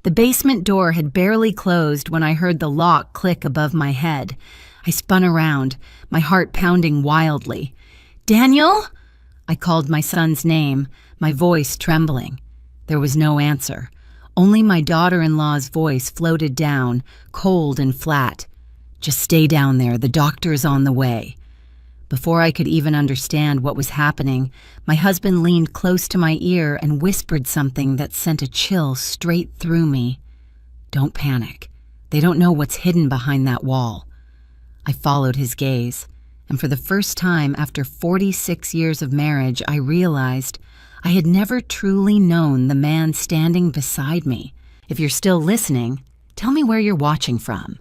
The basement door had barely closed when I heard the lock click above my head. I spun around, my heart pounding wildly. "Daniel?" I called my son's name, my voice trembling. There was no answer. Only my daughter-in-law's voice floated down, cold and flat. "Just stay down there, the doctor is on the way." Before I could even understand what was happening, my husband leaned close to my ear and whispered something that sent a chill straight through me. "Don't panic. They don't know what's hidden behind that wall." I followed his gaze, and for the first time after 46 years of marriage, I realized I had never truly known the man standing beside me. If you're still listening, tell me where you're watching from.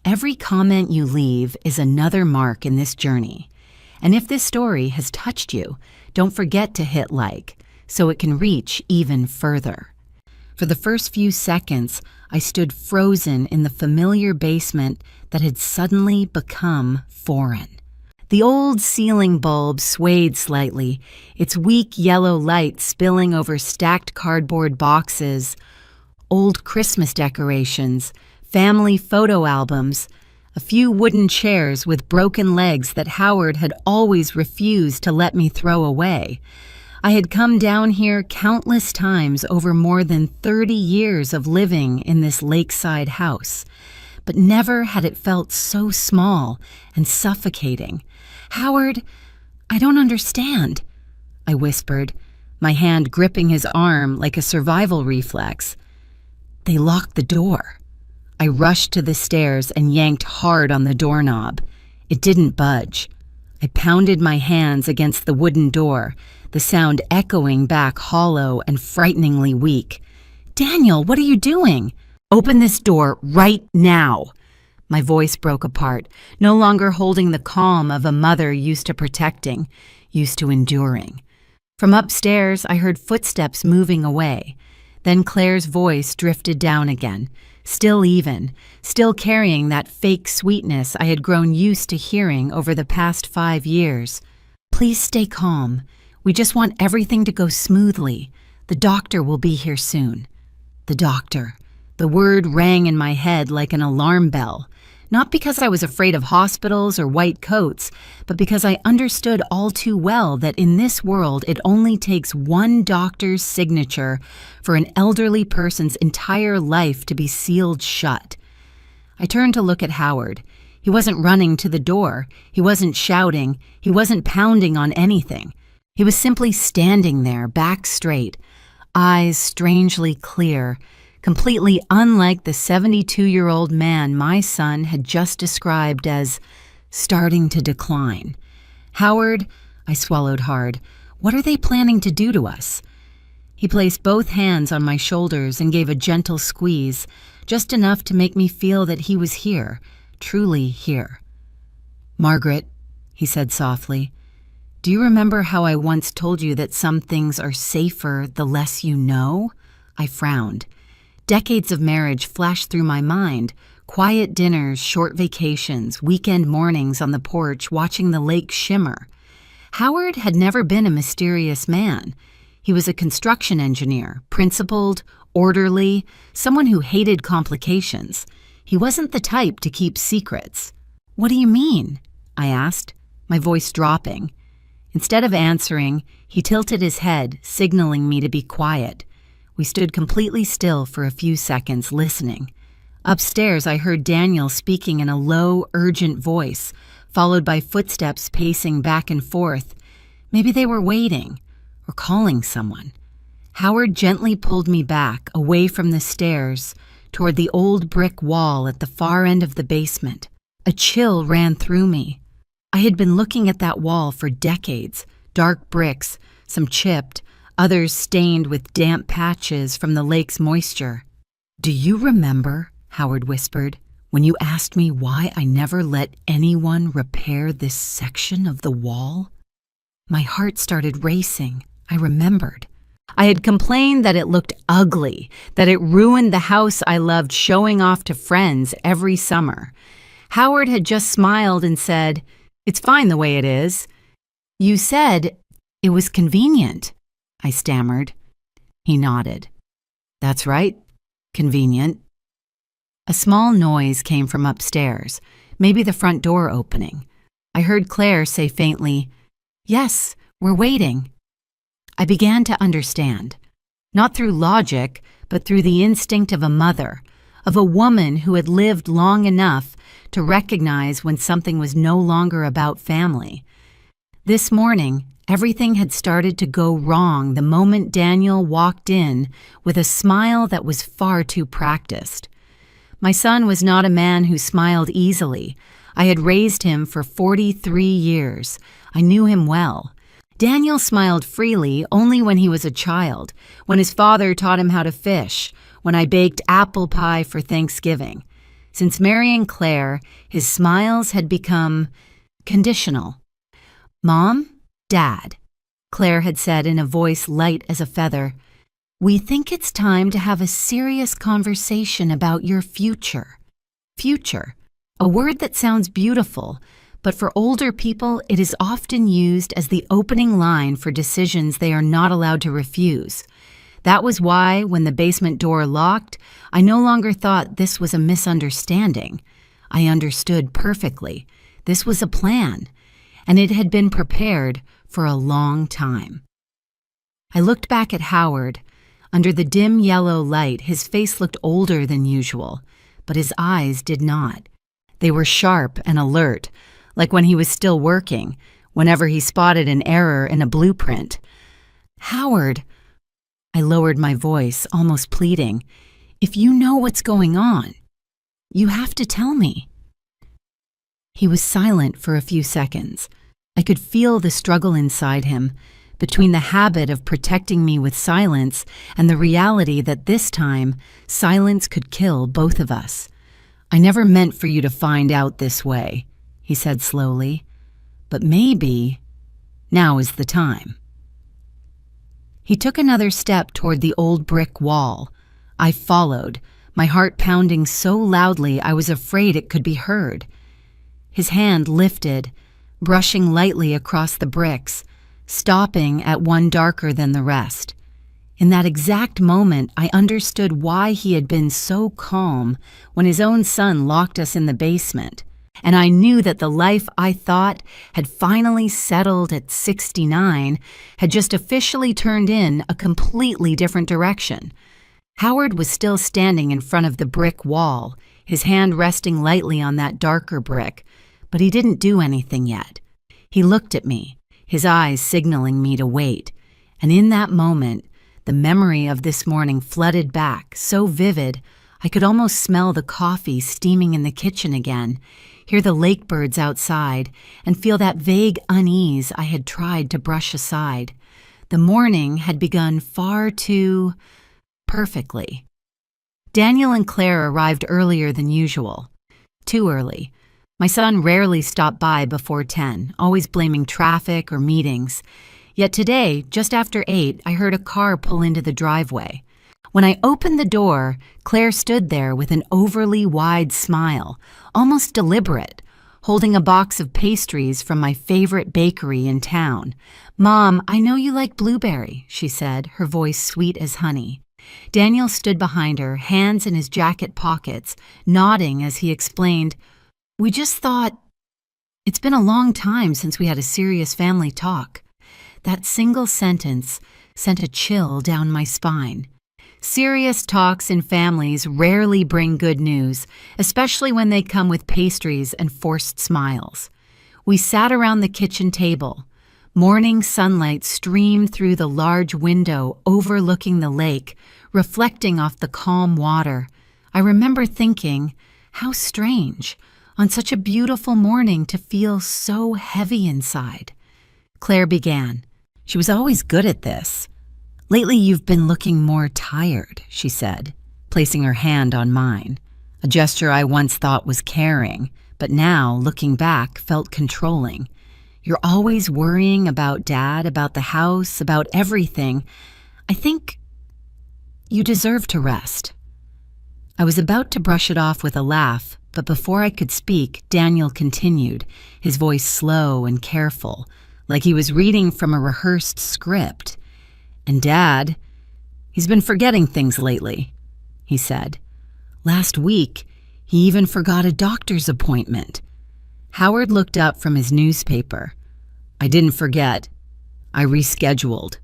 Every comment you leave is another mark in this journey. And if this story has touched you, don't forget to hit like, so it can reach even further. For the first few seconds, I stood frozen in the familiar basement that had suddenly become foreign. The old ceiling bulb swayed slightly, its weak yellow light spilling over stacked cardboard boxes, old Christmas decorations, family photo albums, a few wooden chairs with broken legs that Howard had always refused to let me throw away. I had come down here countless times over more than 30 years of living in this lakeside house, but never had it felt so small and suffocating. "Howard, I don't understand," I whispered, my hand gripping his arm like a survival reflex. "They locked the door." I rushed to the stairs and yanked hard on the doorknob. It didn't budge. I pounded my hands against the wooden door, the sound echoing back hollow and frighteningly weak. "Daniel, what are you doing?" "Open this door right now." My voice broke apart, no longer holding the calm of a mother used to protecting, used to enduring. From upstairs, I heard footsteps moving away. Then Claire's voice drifted down again, still even, still carrying that fake sweetness I had grown used to hearing over the past 5 years. "Please stay calm. We just want everything to go smoothly. The doctor will be here soon." The doctor. The word rang in my head like an alarm bell. Not because I was afraid of hospitals or white coats, but because I understood all too well that in this world it only takes one doctor's signature for an elderly person's entire life to be sealed shut. I turned to look at Howard. He wasn't running to the door. He wasn't shouting. He wasn't pounding on anything. He was simply standing there, back straight, eyes strangely clear, completely unlike the 72-year-old man my son had just described as starting to decline. "Howard," I swallowed hard, "what are they planning to do to us?" He placed both hands on my shoulders and gave a gentle squeeze, just enough to make me feel that he was here, truly here. "Margaret," he said softly, "do you remember how I once told you that some things are safer the less you know?" I frowned. Decades of marriage flashed through my mind, quiet dinners, short vacations, weekend mornings on the porch watching the lake shimmer. Howard had never been a mysterious man. He was a construction engineer, principled, orderly, someone who hated complications. He wasn't the type to keep secrets. "What do you mean?" I asked, my voice dropping. Instead of answering, he tilted his head, signaling me to be quiet. We stood completely still for a few seconds, listening. Upstairs, I heard Daniel speaking in a low, urgent voice, followed by footsteps pacing back and forth. Maybe they were waiting, or calling someone. Howard gently pulled me back, away from the stairs, toward the old brick wall at the far end of the basement. A chill ran through me. I had been looking at that wall for decades, dark bricks, some chipped, others stained with damp patches from the lake's moisture. "Do you remember," Howard whispered, "when you asked me why I never let anyone repair this section of the wall?" My heart started racing. I remembered. I had complained that it looked ugly, that it ruined the house I loved showing off to friends every summer. Howard had just smiled and said, "It's fine the way it is." "You said it was convenient," I stammered. He nodded. "That's right. Convenient. A small noise came from upstairs, maybe the front door opening. I heard Claire say faintly, "Yes, we're waiting." I began to understand, not through logic, but through the instinct of a mother, of a woman who had lived long enough to recognize when something was no longer about family. This morning, everything had started to go wrong the moment Daniel walked in with a smile that was far too practiced. My son was not a man who smiled easily. I had raised him for 43 years. I knew him well. Daniel smiled freely only when he was a child, when his father taught him how to fish, when I baked apple pie for Thanksgiving. Since marrying Claire, his smiles had become conditional. "Mom, Dad," Claire had said in a voice light as a feather, "we think it's time to have a serious conversation about your future." Future, a word that sounds beautiful, but for older people it is often used as the opening line for decisions they are not allowed to refuse. That was why, when the basement door locked, I no longer thought this was a misunderstanding. I understood perfectly. This was a plan, and it had been prepared for a long time. I looked back at Howard. Under the dim yellow light, his face looked older than usual, but his eyes did not. They were sharp and alert, like when he was still working, whenever he spotted an error in a blueprint. "Howard," I lowered my voice, almost pleading, "if you know what's going on, you have to tell me." He was silent for a few seconds. I could feel the struggle inside him, between the habit of protecting me with silence and the reality that this time, silence could kill both of us. "I never meant for you to find out this way," he said slowly, "but maybe now is the time." He took another step toward the old brick wall. I followed, my heart pounding so loudly I was afraid it could be heard. His hand lifted, brushing lightly across the bricks, stopping at one darker than the rest. In that exact moment, I understood why he had been so calm when his own son locked us in the basement, and I knew that the life I thought had finally settled at 69 had just officially turned in a completely different direction. Howard was still standing in front of the brick wall, his hand resting lightly on that darker brick, but he didn't do anything yet. He looked at me, his eyes signaling me to wait, and in that moment, the memory of this morning flooded back, so vivid, I could almost smell the coffee steaming in the kitchen again, hear the lake birds outside, and feel that vague unease I had tried to brush aside. The morning had begun far too perfectly. Daniel and Claire arrived earlier than usual. Too early. My son rarely stopped by before 10, always blaming traffic or meetings. Yet today, just after 8, I heard a car pull into the driveway. When I opened the door, Claire stood there with an overly wide smile, almost deliberate, holding a box of pastries from my favorite bakery in town. "Mom, I know you like blueberry," she said, her voice sweet as honey. Daniel stood behind her, hands in his jacket pockets, nodding as he explained, "We just thought, it's been a long time since we had a serious family talk." That single sentence sent a chill down my spine. Serious talks in families rarely bring good news, especially when they come with pastries and forced smiles. We sat around the kitchen table. Morning sunlight streamed through the large window overlooking the lake, reflecting off the calm water. I remember thinking, how strange, on such a beautiful morning to feel so heavy inside. Claire began. She was always good at this. "Lately you've been looking more tired," she said, placing her hand on mine, a gesture I once thought was caring, but now, looking back, felt controlling. "You're always worrying about Dad, about the house, about everything. I think you deserve to rest." I was about to brush it off with a laugh, but before I could speak, Daniel continued, his voice slow and careful, like he was reading from a rehearsed script. "And Dad, he's been forgetting things lately. he said. Last week, he even forgot a doctor's appointment. Howard looked up from his newspaper. I didn't forget. I rescheduled.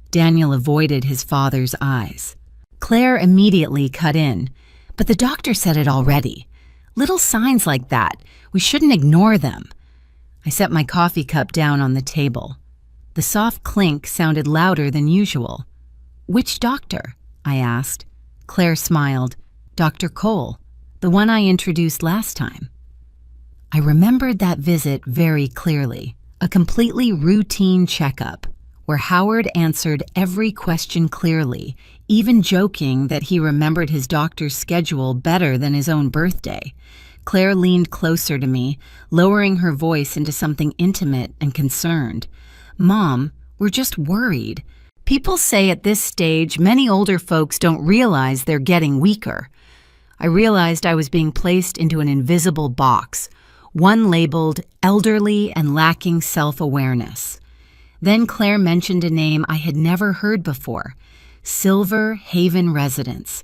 Daniel avoided his father's eyes. Claire immediately cut in. But the doctor said it already. Little signs like that, we shouldn't ignore them. I set my coffee cup down on the table. The soft clink sounded louder than usual. Which doctor? I asked. Claire smiled. Dr. Cole, the one I introduced last time. I remembered that visit very clearly. A completely routine checkup, where Howard answered every question clearly, even joking that he remembered his doctor's schedule better than his own birthday. Claire leaned closer to me, lowering her voice into something intimate and concerned. Mom, we're just worried. People say at this stage many older folks don't realize they're getting weaker. I realized I was being placed into an invisible box, one labeled elderly and lacking self-awareness. Then Claire mentioned a name I had never heard before, Silver Haven Residence.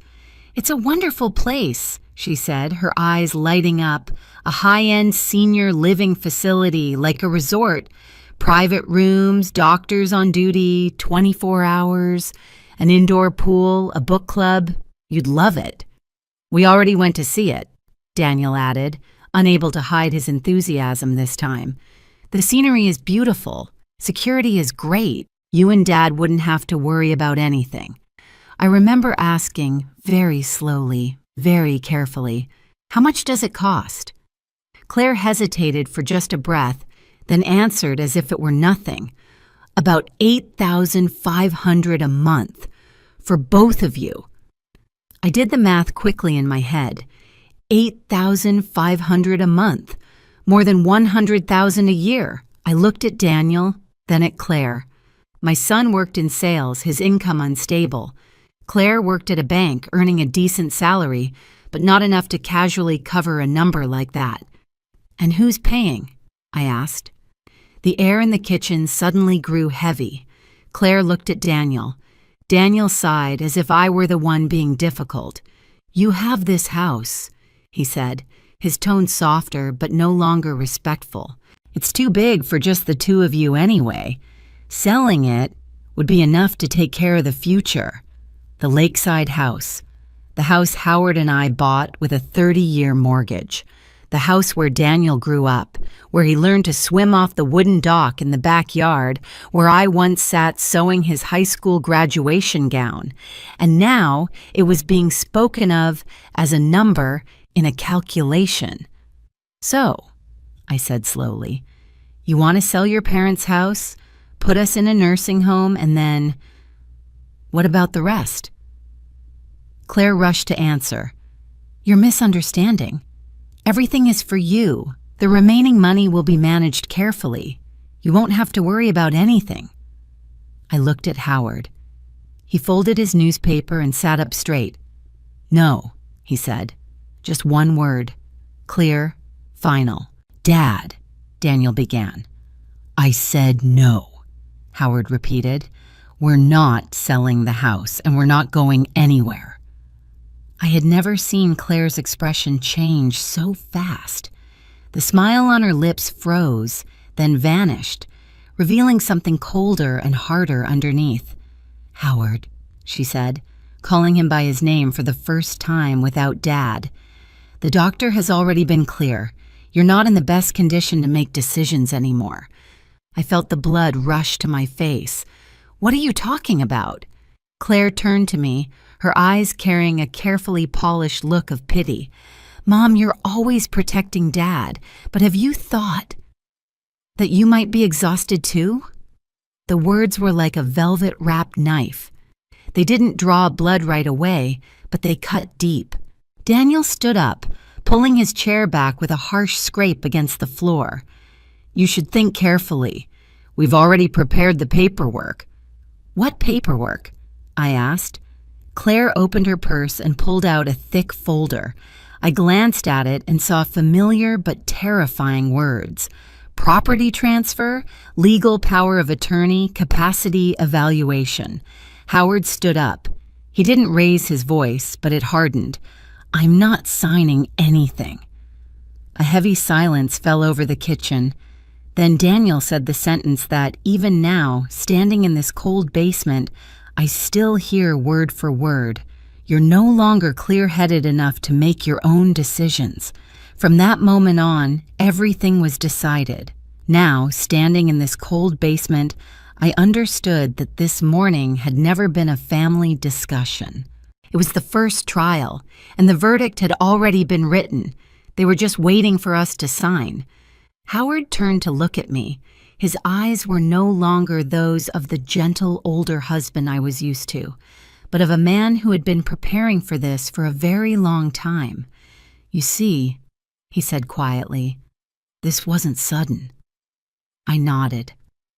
It's a wonderful place, she said, her eyes lighting up. A high-end senior living facility like a resort. Private rooms, doctors on duty, 24 hours, an indoor pool, a book club. You'd love it. We already went to see it, Daniel added, unable to hide his enthusiasm this time. The scenery is beautiful. Security is great. You and Dad wouldn't have to worry about anything. I remember asking, very slowly, very carefully, how much does it cost? Claire hesitated for just a breath, then answered as if it were nothing. About $8,500 a month. For both of you. I did the math quickly in my head. $8,500 a month. More than $100,000 a year. I looked at Daniel, then at Claire. My son worked in sales, his income unstable. Claire worked at a bank, earning a decent salary, but not enough to casually cover a number like that. And who's paying? I asked. The air in the kitchen suddenly grew heavy. Claire looked at Daniel. Daniel sighed as if I were the one being difficult. You have this house, he said, his tone softer but no longer respectful. It's too big for just the two of you anyway. Selling it would be enough to take care of the future. The lakeside house. The house Howard and I bought with a 30-year mortgage. The house where Daniel grew up, where he learned to swim off the wooden dock in the backyard, where I once sat sewing his high school graduation gown. And now it was being spoken of as a number in a calculation. So, I said slowly, you want to sell your parents' house, put us in a nursing home, and then, what about the rest? Claire rushed to answer. You're misunderstanding. Everything is for you. The remaining money will be managed carefully. You won't have to worry about anything. I looked at Howard. He folded his newspaper and sat up straight. No, he said. Just one word. Clear, final. Dad, Daniel began. I said no, Howard repeated. We're not selling the house, and we're not going anywhere. I had never seen Claire's expression change so fast. The smile on her lips froze, then vanished, revealing something colder and harder underneath. Howard, she said, calling him by his name for the first time without Dad. The doctor has already been clear. You're not in the best condition to make decisions anymore. I felt the blood rush to my face. What are you talking about? Claire turned to me, her eyes carrying a carefully polished look of pity. Mom, you're always protecting Dad, but have you thought that you might be exhausted too? The words were like a velvet-wrapped knife. They didn't draw blood right away, but they cut deep. Daniel stood up, pulling his chair back with a harsh scrape against the floor. You should think carefully. We've already prepared the paperwork. What paperwork? I asked. Claire opened her purse and pulled out a thick folder. I glanced at it and saw familiar but terrifying words. Property transfer, legal power of attorney, capacity evaluation. Howard stood up. He didn't raise his voice, but it hardened. "I'm not signing anything." A heavy silence fell over the kitchen. Then Daniel said the sentence that, even now, standing in this cold basement, I still hear word for word. "You're no longer clear-headed enough to make your own decisions." From that moment on, everything was decided. Now, standing in this cold basement, I understood that this morning had never been a family discussion. It was the first trial, and the verdict had already been written. They were just waiting for us to sign. Howard turned to look at me. His eyes were no longer those of the gentle older husband I was used to, but of a man who had been preparing for this for a very long time. "You see," he said quietly, "this wasn't sudden." I nodded,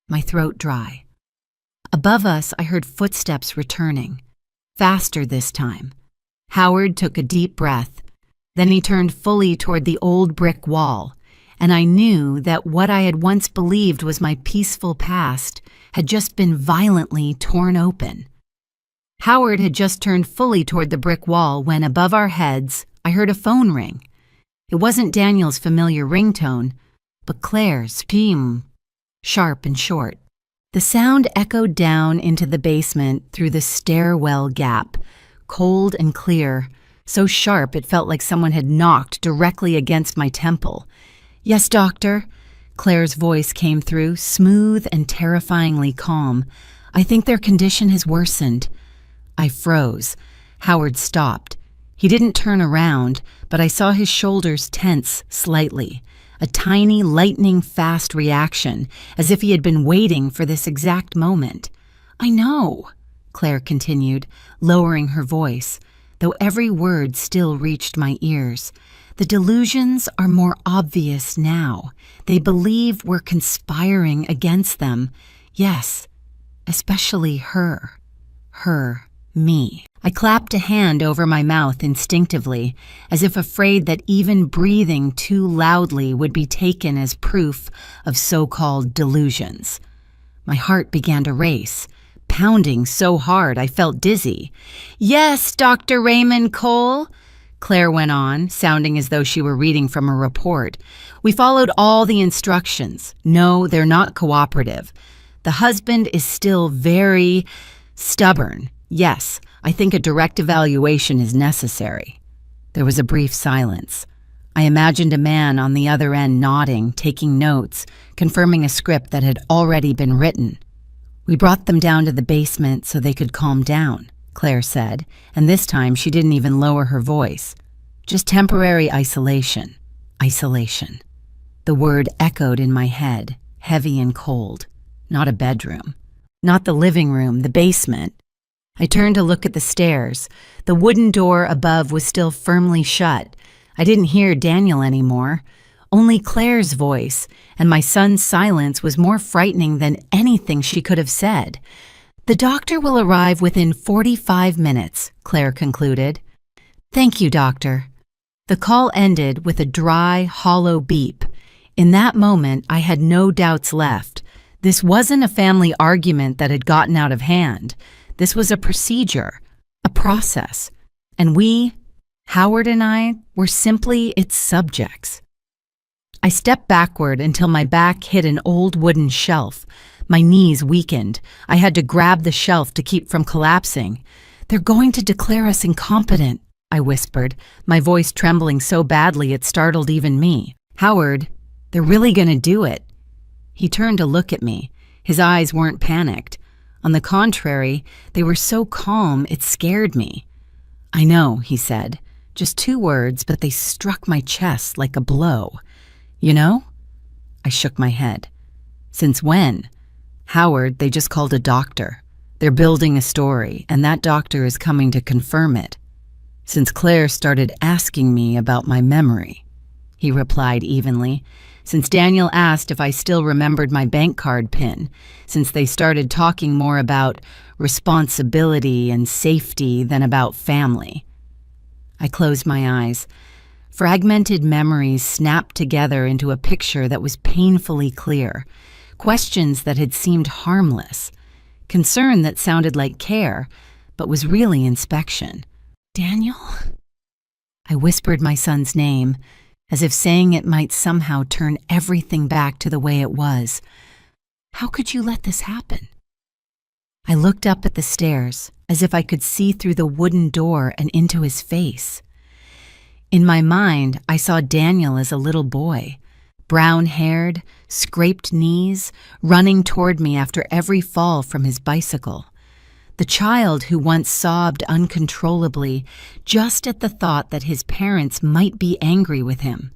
my throat dry. Above us, I heard footsteps returning, faster this time. Howard took a deep breath. Then he turned fully toward the old brick wall, and I knew that what I had once believed was my peaceful past had just been violently torn open. Howard had just turned fully toward the brick wall when, above our heads, I heard a phone ring. It wasn't Daniel's familiar ringtone, but Claire's, pim, sharp and short. The sound echoed down into the basement through the stairwell gap, cold and clear, so sharp it felt like someone had knocked directly against my temple. "Yes, doctor," Claire's voice came through, smooth and terrifyingly calm. "I think their condition has worsened." I froze. Howard stopped. He didn't turn around, but I saw his shoulders tense slightly, a tiny, lightning-fast reaction, as if he had been waiting for this exact moment. "I know," Claire continued, lowering her voice, though every word still reached my ears. "The delusions are more obvious now. They believe we're conspiring against them. Yes, especially her. Me." I clapped a hand over my mouth instinctively, as if afraid that even breathing too loudly would be taken as proof of so-called delusions. My heart began to race, pounding so hard I felt dizzy. "Yes, Dr. Raymond Cole," Claire went on, sounding as though she were reading from a report. "We followed all the instructions. No, they're not cooperative. The husband is still very stubborn. Yes, I think a direct evaluation is necessary." There was a brief silence. I imagined a man on the other end nodding, taking notes, confirming a script that had already been written. "We brought them down to the basement so they could calm down," Claire said, and this time she didn't even lower her voice. "Just temporary isolation. Isolation." The word echoed in my head, heavy and cold. Not a bedroom. Not the living room, the basement. I turned to look at the stairs. The wooden door above was still firmly shut. I didn't hear Daniel anymore. Only Claire's voice, and my son's silence was more frightening than anything she could have said. "The doctor will arrive within 45 minutes, Claire concluded. "Thank you, doctor." The call ended with a dry, hollow beep. In that moment, I had no doubts left. This wasn't a family argument that had gotten out of hand. This was a procedure, a process, and we, Howard and I, were simply its subjects. I stepped backward until my back hit an old wooden shelf. My knees weakened. I had to grab the shelf to keep from collapsing. "They're going to declare us incompetent," I whispered, my voice trembling so badly it startled even me. "Howard, they're really going to do it." He turned to look at me. His eyes weren't panicked. On the contrary, they were so calm it scared me. "I know," he said. Just 2 words, but they struck my chest like a blow. "You know?" I shook my head. "Since when?" "Howard, they just called a doctor. They're building a story, and that doctor is coming to confirm it." "Since Claire started asking me about my memory," he replied evenly. "Since Daniel asked if I still remembered my bank card PIN, since they started talking more about responsibility and safety than about family." I closed my eyes. Fragmented memories snapped together into a picture that was painfully clear. Questions that had seemed harmless. Concern that sounded like care, but was really inspection. Daniel? I whispered my son's name, as if saying it might somehow turn everything back to the way it was. How could you let this happen? I looked up at the stairs, as if I could see through the wooden door and into his face. In my mind, I saw Daniel as a little boy, brown-haired, scraped knees, running toward me after every fall from his bicycle. The child who once sobbed uncontrollably just at the thought that his parents might be angry with him.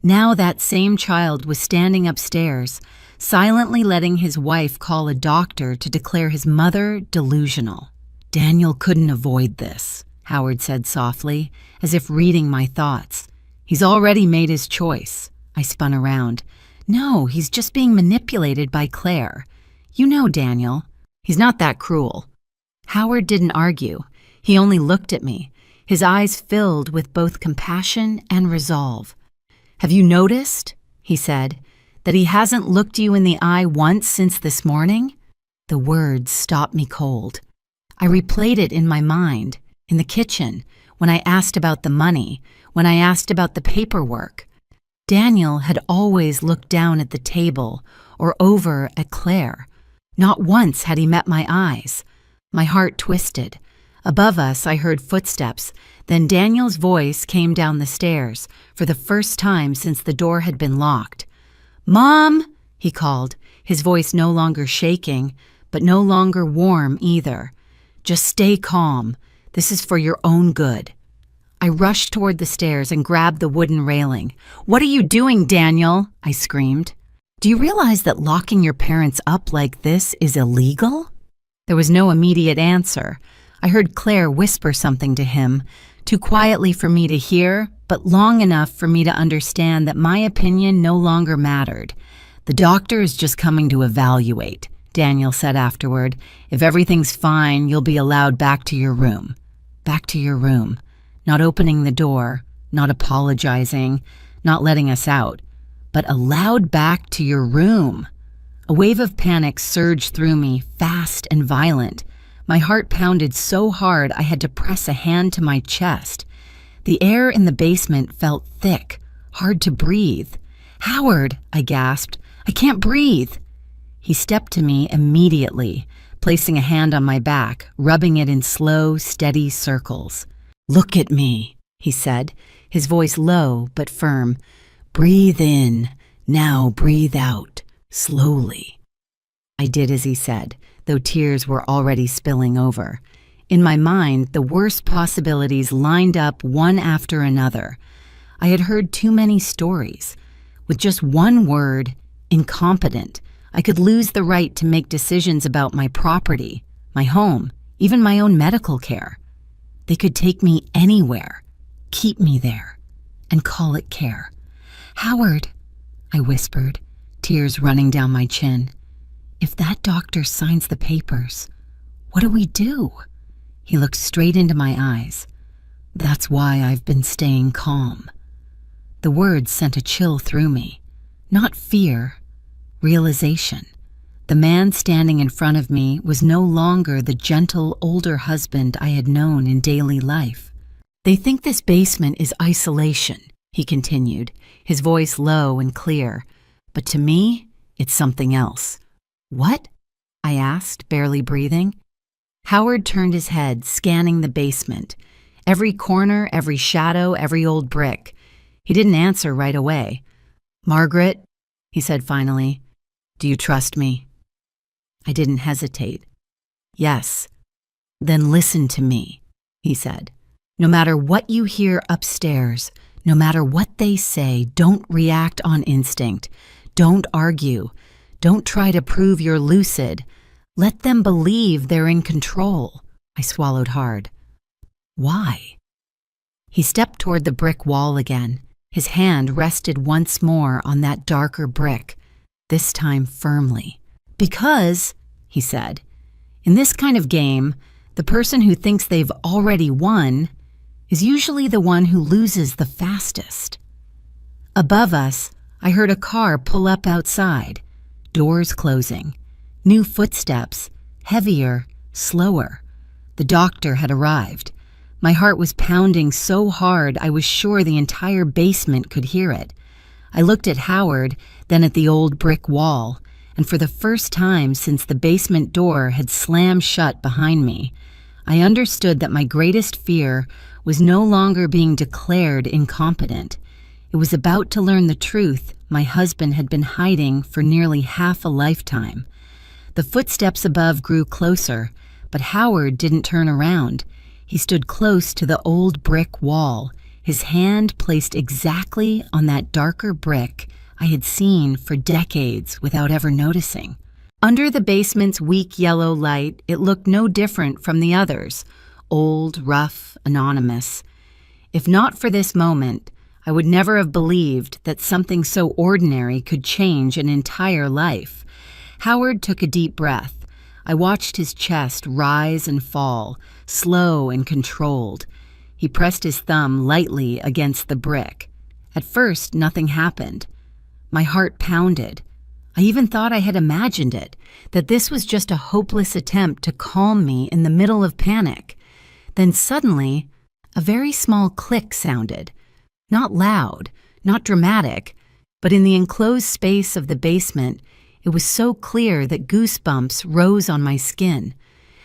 Now that same child was standing upstairs, silently letting his wife call a doctor to declare his mother delusional. Daniel couldn't avoid this, Howard said softly, as if reading my thoughts. He's already made his choice. I spun around. No, he's just being manipulated by Claire. You know Daniel. He's not that cruel. Howard didn't argue. He only looked at me, his eyes filled with both compassion and resolve. Have you noticed, he said, that he hasn't looked you in the eye once since this morning? The words stopped me cold. I replayed it in my mind, in the kitchen, when I asked about the money, when I asked about the paperwork. Daniel had always looked down at the table or over at Claire. Not once had he met my eyes. My heart twisted. Above us, I heard footsteps. Then Daniel's voice came down the stairs, for the first time since the door had been locked. "Mom!" he called, his voice no longer shaking, but no longer warm either. "Just stay calm. This is for your own good." I rushed toward the stairs and grabbed the wooden railing. "What are you doing, Daniel?" I screamed. "Do you realize that locking your parents up like this is illegal?" There was no immediate answer. I heard Claire whisper something to him, too quietly for me to hear, but long enough for me to understand that my opinion no longer mattered. "The doctor is just coming to evaluate," Daniel said afterward. "If everything's fine, you'll be allowed back to your room." Back to your room. Not opening the door, not apologizing, not letting us out, but allowed back to your room. A wave of panic surged through me, fast and violent. My heart pounded so hard I had to press a hand to my chest. The air in the basement felt thick, hard to breathe. "Howard," I gasped, "I can't breathe." He stepped to me immediately, placing a hand on my back, rubbing it in slow, steady circles. "Look at me," he said, his voice low but firm. "Breathe in. Now breathe out, slowly." I did as he said, though tears were already spilling over. In my mind, the worst possibilities lined up one after another. I had heard too many stories. With just one word, incompetent, I could lose the right to make decisions about my property, my home, even my own medical care. They could take me anywhere, keep me there, and call it care. "Howard," I whispered, tears running down my chin. "If that doctor signs the papers, what do we do?" He looked straight into my eyes. "That's why I've been staying calm." The words sent a chill through me. Not fear, realization. The man standing in front of me was no longer the gentle, older husband I had known in daily life. "They think this basement is isolation," he continued, his voice low and clear. "But to me, it's something else." "What?" I asked, barely breathing. Howard turned his head, scanning the basement. Every corner, every shadow, every old brick. He didn't answer right away. "Margaret," he said finally, "do you trust me?" I didn't hesitate. "Yes." "Then listen to me," he said. "No matter what you hear upstairs, no matter what they say, don't react on instinct. Don't argue. Don't try to prove you're lucid. Let them believe they're in control." I swallowed hard. "Why?" He stepped toward the brick wall again. His hand rested once more on that darker brick, this time firmly. "Because," he said, "in this kind of game, the person who thinks they've already won is usually the one who loses the fastest." Above us, I heard a car pull up outside, doors closing, new footsteps, heavier, slower. The doctor had arrived. My heart was pounding so hard I was sure the entire basement could hear it. I looked at Howard, then at the old brick wall, and for the first time since the basement door had slammed shut behind me, I understood that my greatest fear was no longer being declared incompetent. It was about to learn the truth my husband had been hiding for nearly half a lifetime. The footsteps above grew closer, but Howard didn't turn around. He stood close to the old brick wall, his hand placed exactly on that darker brick I had seen for decades without ever noticing. Under the basement's weak yellow light, it looked no different from the others, old, rough, anonymous. If not for this moment, I would never have believed that something so ordinary could change an entire life. Howard took a deep breath. I watched his chest rise and fall, slow and controlled. He pressed his thumb lightly against the brick. At first, nothing happened. My heart pounded. I even thought I had imagined it, that this was just a hopeless attempt to calm me in the middle of panic. Then suddenly, a very small click sounded. Not loud, not dramatic, but in the enclosed space of the basement, it was so clear that goosebumps rose on my skin.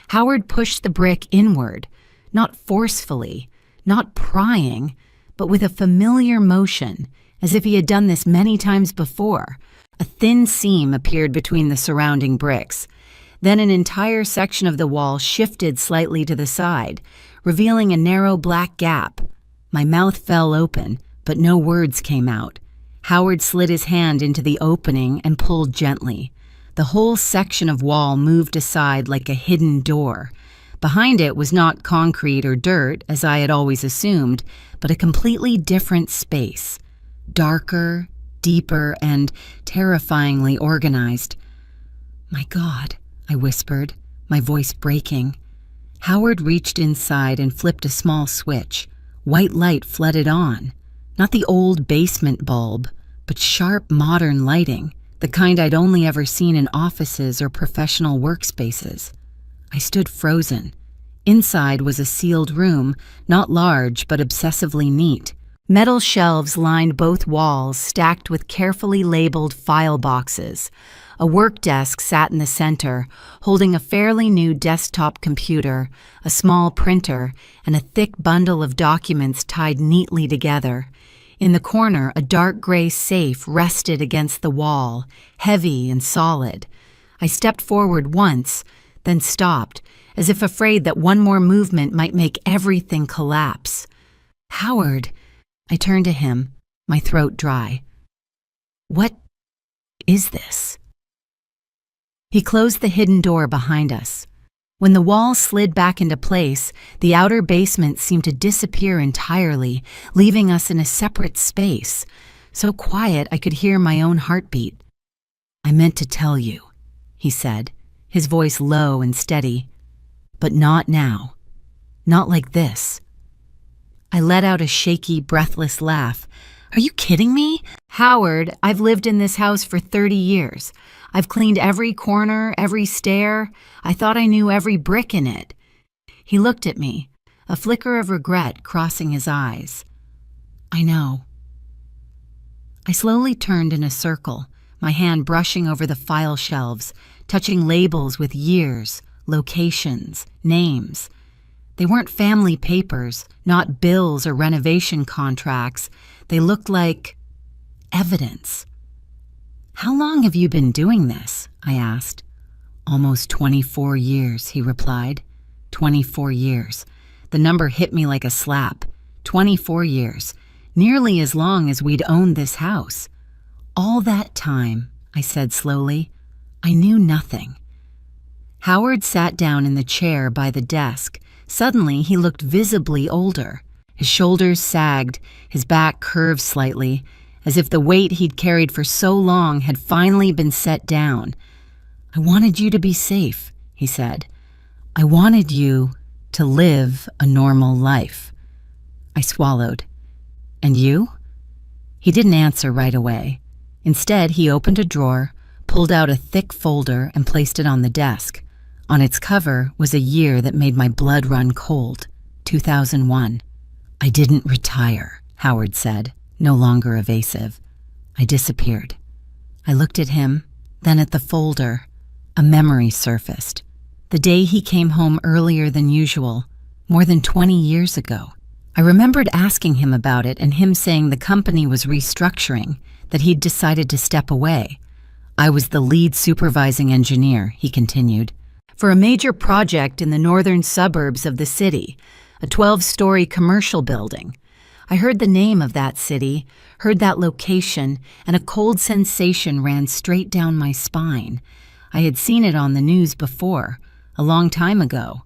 Howard pushed the brick inward, not forcefully, not prying, but with a familiar motion, as if he had done this many times before. A thin seam appeared between the surrounding bricks. Then an entire section of the wall shifted slightly to the side, revealing a narrow black gap. My mouth fell open, but no words came out. Howard slid his hand into the opening and pulled gently. The whole section of wall moved aside like a hidden door. Behind it was not concrete or dirt, as I had always assumed, but a completely different space. Darker, deeper, and terrifyingly organized. "My God," I whispered, my voice breaking. Howard reached inside and flipped a small switch. White light flooded on. Not the old basement bulb, but sharp modern lighting, the kind I'd only ever seen in offices or professional workspaces. I stood frozen. Inside was a sealed room, not large but obsessively neat. Metal shelves lined both walls, stacked with carefully labeled file boxes. A work desk sat in the center, holding a fairly new desktop computer, a small printer, and a thick bundle of documents tied neatly together. In the corner, a dark gray safe rested against the wall, heavy and solid. I stepped forward once, then stopped, as if afraid that one more movement might make everything collapse. "Howard," I turned to him, my throat dry. "What is this?" He closed the hidden door behind us. When the wall slid back into place, the outer basement seemed to disappear entirely, leaving us in a separate space, so quiet I could hear my own heartbeat. "I meant to tell you," he said, his voice low and steady. "But not now. Not like this." I let out a shaky, breathless laugh. "Are you kidding me? Howard, I've lived in this house for 30 years. I've cleaned every corner, every stair. I thought I knew every brick in it." He looked at me, a flicker of regret crossing his eyes. "I know." I slowly turned in a circle, my hand brushing over the file shelves, touching labels with years, locations, names. They weren't family papers, not bills or renovation contracts. They looked like evidence. "How long have you been doing this?" I asked. "Almost 24 years, he replied. 24 years. The number hit me like a slap. 24 years. Nearly as long as we'd owned this house. All that time," I said slowly, "I knew nothing." Howard sat down in the chair by the desk. Suddenly, he looked visibly older. His shoulders sagged, his back curved slightly, as if the weight he'd carried for so long had finally been set down. "I wanted you to be safe," he said. "I wanted you to live a normal life." I swallowed. "And you?" He didn't answer right away. Instead, he opened a drawer, pulled out a thick folder, and placed it on the desk. On its cover was a year that made my blood run cold, 2001. "I didn't retire," Howard said, no longer evasive. "I disappeared." I looked at him, then at the folder. A memory surfaced. The day he came home earlier than usual, more than 20 years ago. I remembered asking him about it and him saying the company was restructuring, that he'd decided to step away. "I was the lead supervising engineer," he continued, "for a major project in the northern suburbs of the city, a 12-story commercial building. I heard the name of that city, heard that location, and a cold sensation ran straight down my spine. I had seen it on the news before, a long time ago.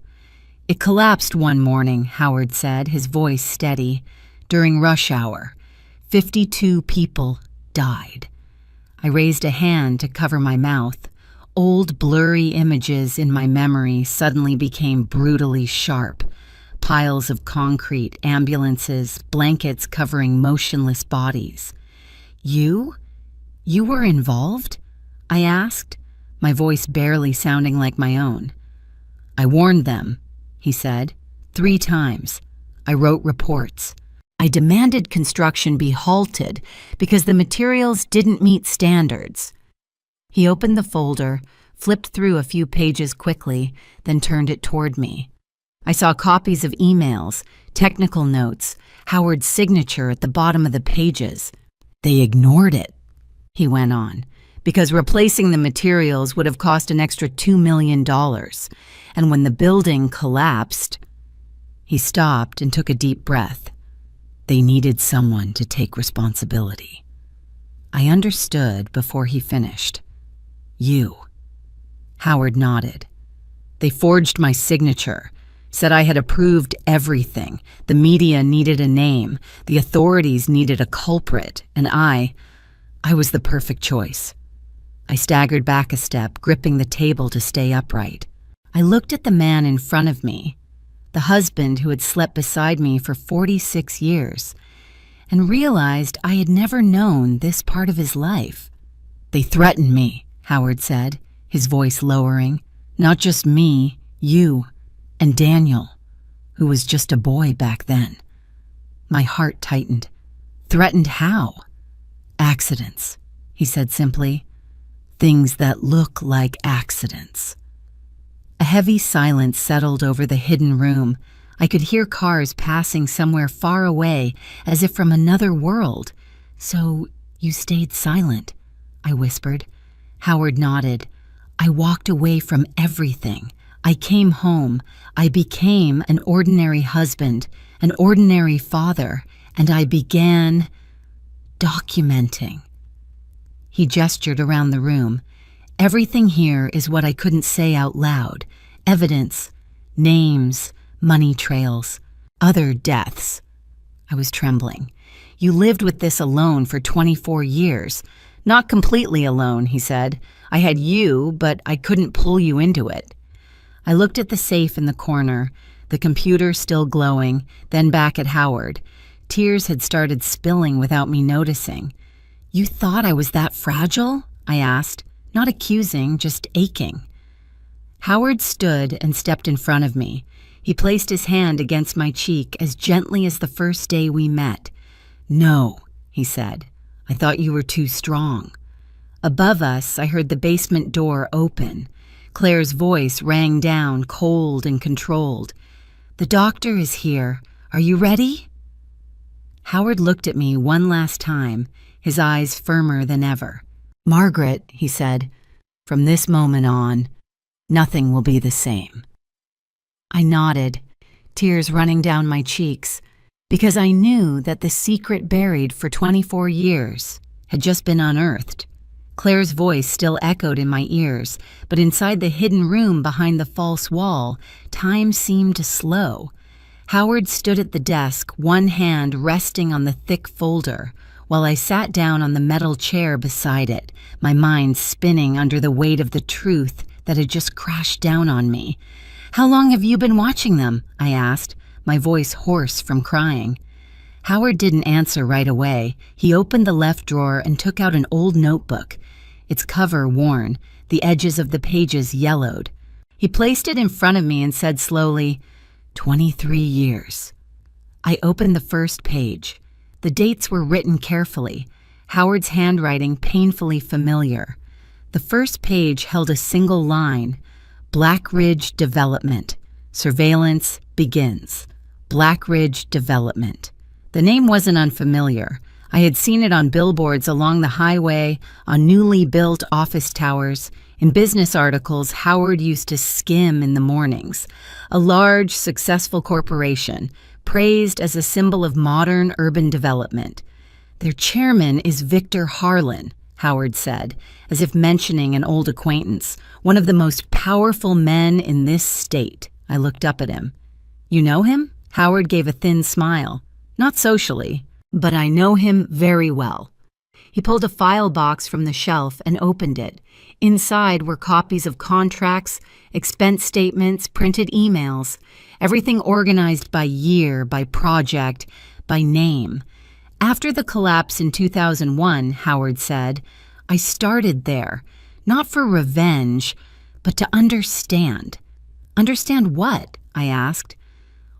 It collapsed one morning," Howard said, his voice steady, "during rush hour. 52 people died." I raised a hand to cover my mouth. Old blurry images in my memory suddenly became brutally sharp. Piles of concrete, ambulances, blankets covering motionless bodies. "You? You were involved?" I asked, my voice barely sounding like my own. "I warned them," he said, 3 times. "I wrote reports. I demanded construction be halted because the materials didn't meet standards." He opened the folder, flipped through a few pages quickly, then turned it toward me. I saw copies of emails, technical notes, Howard's signature at the bottom of the pages. "They ignored it," he went on, "because replacing the materials would have cost an extra $2 million. And when the building collapsed..." He stopped and took a deep breath. "They needed someone to take responsibility." I understood before he finished. "You." Howard nodded. "They forged my signature. Said I had approved everything. The media needed a name. The authorities needed a culprit. And I was the perfect choice." I staggered back a step, gripping the table to stay upright. I looked at the man in front of me, the husband who had slept beside me for 46 years, and realized I had never known this part of his life. "They threatened me," Howard said, his voice lowering. "Not just me, you. And Daniel, who was just a boy back then." My heart tightened. "Threatened how?" "Accidents," he said simply. "Things that look like accidents." A heavy silence settled over the hidden room. I could hear cars passing somewhere far away, as if from another world. "So you stayed silent," I whispered. Howard nodded. "I walked away from everything. I came home. I became an ordinary husband, an ordinary father, and I began documenting." He gestured around the room. "Everything here is what I couldn't say out loud. Evidence, names, money trails, other deaths." I was trembling. "You lived with this alone for 24 years. Not completely alone," he said. "I had you, but I couldn't pull you into it." I looked at the safe in the corner, the computer still glowing, then back at Howard. Tears had started spilling without me noticing. "You thought I was that fragile?" I asked, not accusing, just aching. Howard stood and stepped in front of me. He placed his hand against my cheek as gently as the first day we met. "No," he said. "I thought you were too strong." Above us, I heard the basement door open. Claire's voice rang down, cold and controlled. "The doctor is here. Are you ready?" Howard looked at me one last time, his eyes firmer than ever. "Margaret," he said, "from this moment on, nothing will be the same." I nodded, tears running down my cheeks, because I knew that the secret buried for 24 years had just been unearthed. Claire's voice still echoed in my ears, but inside the hidden room behind the false wall, time seemed to slow. Howard stood at the desk, one hand resting on the thick folder, while I sat down on the metal chair beside it, my mind spinning under the weight of the truth that had just crashed down on me. "How long have you been watching them?" I asked, my voice hoarse from crying. Howard didn't answer right away. He opened the left drawer and took out an old notebook, its cover worn, the edges of the pages yellowed. He placed it in front of me and said slowly, 23 years. I opened the first page. The dates were written carefully, Howard's handwriting painfully familiar. The first page held a single line, Black Ridge Development. Surveillance begins. Black Ridge Development. The name wasn't unfamiliar. I had seen it on billboards along the highway, on newly built office towers. In business articles Howard used to skim in the mornings. A large, successful corporation, praised as a symbol of modern urban development. Their chairman is Victor Harlan, Howard said, as if mentioning an old acquaintance, one of the most powerful men in this state. I looked up at him. You know him? Howard gave a thin smile. Not socially, but I know him very well. He pulled a file box from the shelf and opened it. Inside were copies of contracts, expense statements, printed emails, everything organized by year, by project, by name. After the collapse in 2001, Howard said, I started there, not for revenge, but to understand. Understand what? I asked.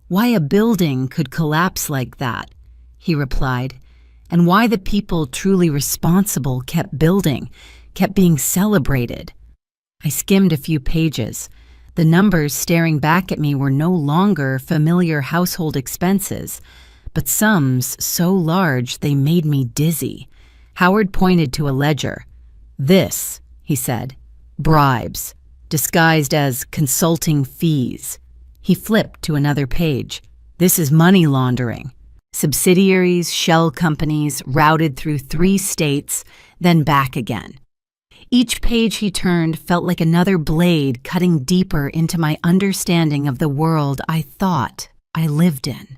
Why a building could collapse like that, he replied, and why the people truly responsible kept building, kept being celebrated. I skimmed a few pages. The numbers staring back at me were no longer familiar household expenses, but sums so large they made me dizzy. Howard pointed to a ledger. This, he said, bribes, disguised as consulting fees. He flipped to another page. This is money laundering. Subsidiaries, shell companies, routed through 3 states, then back again. Each page he turned felt like another blade cutting deeper into my understanding of the world I thought I lived in.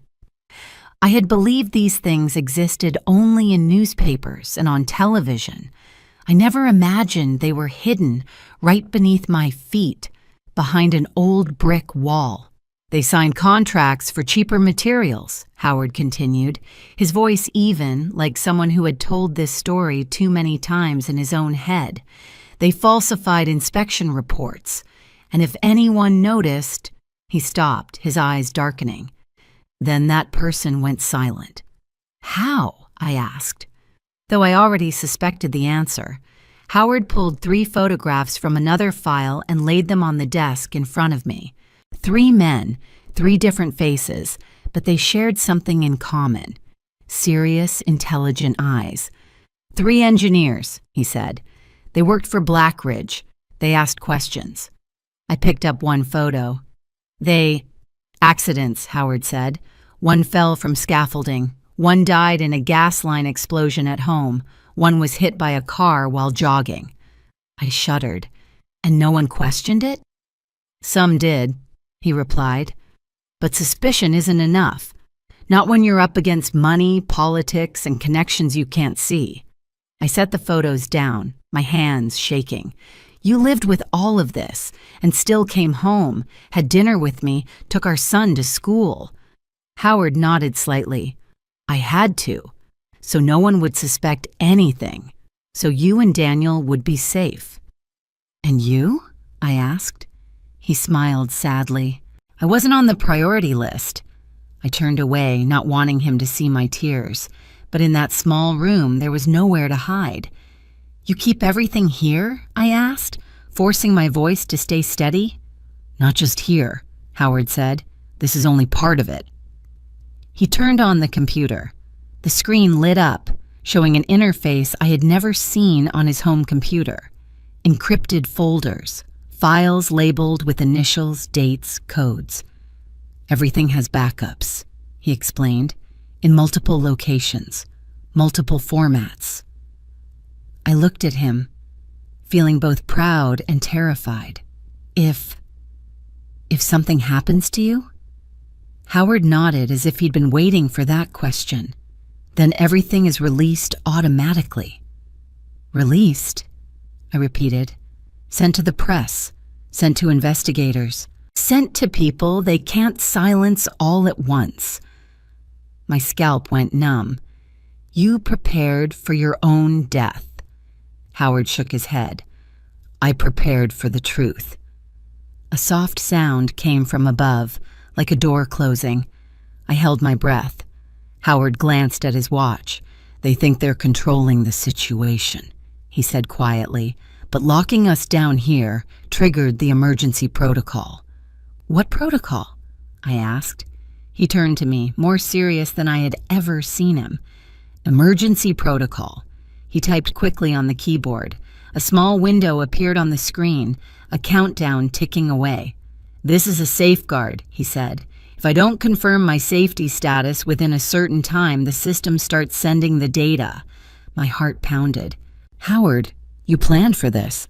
I had believed these things existed only in newspapers and on television. I never imagined they were hidden right beneath my feet, behind an old brick wall. They signed contracts for cheaper materials, Howard continued, his voice even, like someone who had told this story too many times in his own head. They falsified inspection reports, and if anyone noticed, he stopped, his eyes darkening. Then that person went silent. How? I asked. Though I already suspected the answer, Howard pulled 3 photographs from another file and laid them on the desk in front of me. 3 men, 3 different faces, but they shared something in common. Serious, intelligent eyes. 3 engineers, he said. They worked for Black Ridge. They asked questions. I picked up one photo. Accidents, Howard said. One fell from scaffolding. One died in a gas line explosion at home. One was hit by a car while jogging. I shuddered. And no one questioned it? Some did, he replied. But suspicion isn't enough. Not when you're up against money, politics, and connections you can't see. I set the photos down, my hands shaking. You lived with all of this, and still came home, had dinner with me, took our son to school. Howard nodded slightly. I had to, so no one would suspect anything, so you and Daniel would be safe. And you? I asked. He smiled sadly. I wasn't on the priority list. I turned away, not wanting him to see my tears, but in that small room there was nowhere to hide. You keep everything here? I asked, forcing my voice to stay steady. Not just here, Howard said. This is only part of it. He turned on the computer. The screen lit up, showing an interface I had never seen on his home computer. Encrypted folders, files labeled with initials, dates, codes. Everything has backups, he explained, in multiple locations, multiple formats. I looked at him, feeling both proud and terrified. If something happens to you? Howard nodded as if he'd been waiting for that question. Then everything is released automatically. Released? I repeated. Sent to the press, sent to investigators, sent to people they can't silence all at once. My scalp went numb. You prepared for your own death. Howard shook his head. I prepared for the truth. A soft sound came from above, like a door closing. I held my breath. Howard glanced at his watch. "They think they're controlling the situation," he said quietly, "but locking us down here triggered the emergency protocol." "What protocol?" I asked. He turned to me, more serious than I had ever seen him. "Emergency protocol." He typed quickly on the keyboard. A small window appeared on the screen, a countdown ticking away. "This is a safeguard," he said. "If I don't confirm my safety status within a certain time, the system starts sending the data." My heart pounded. "Howard, you planned for this."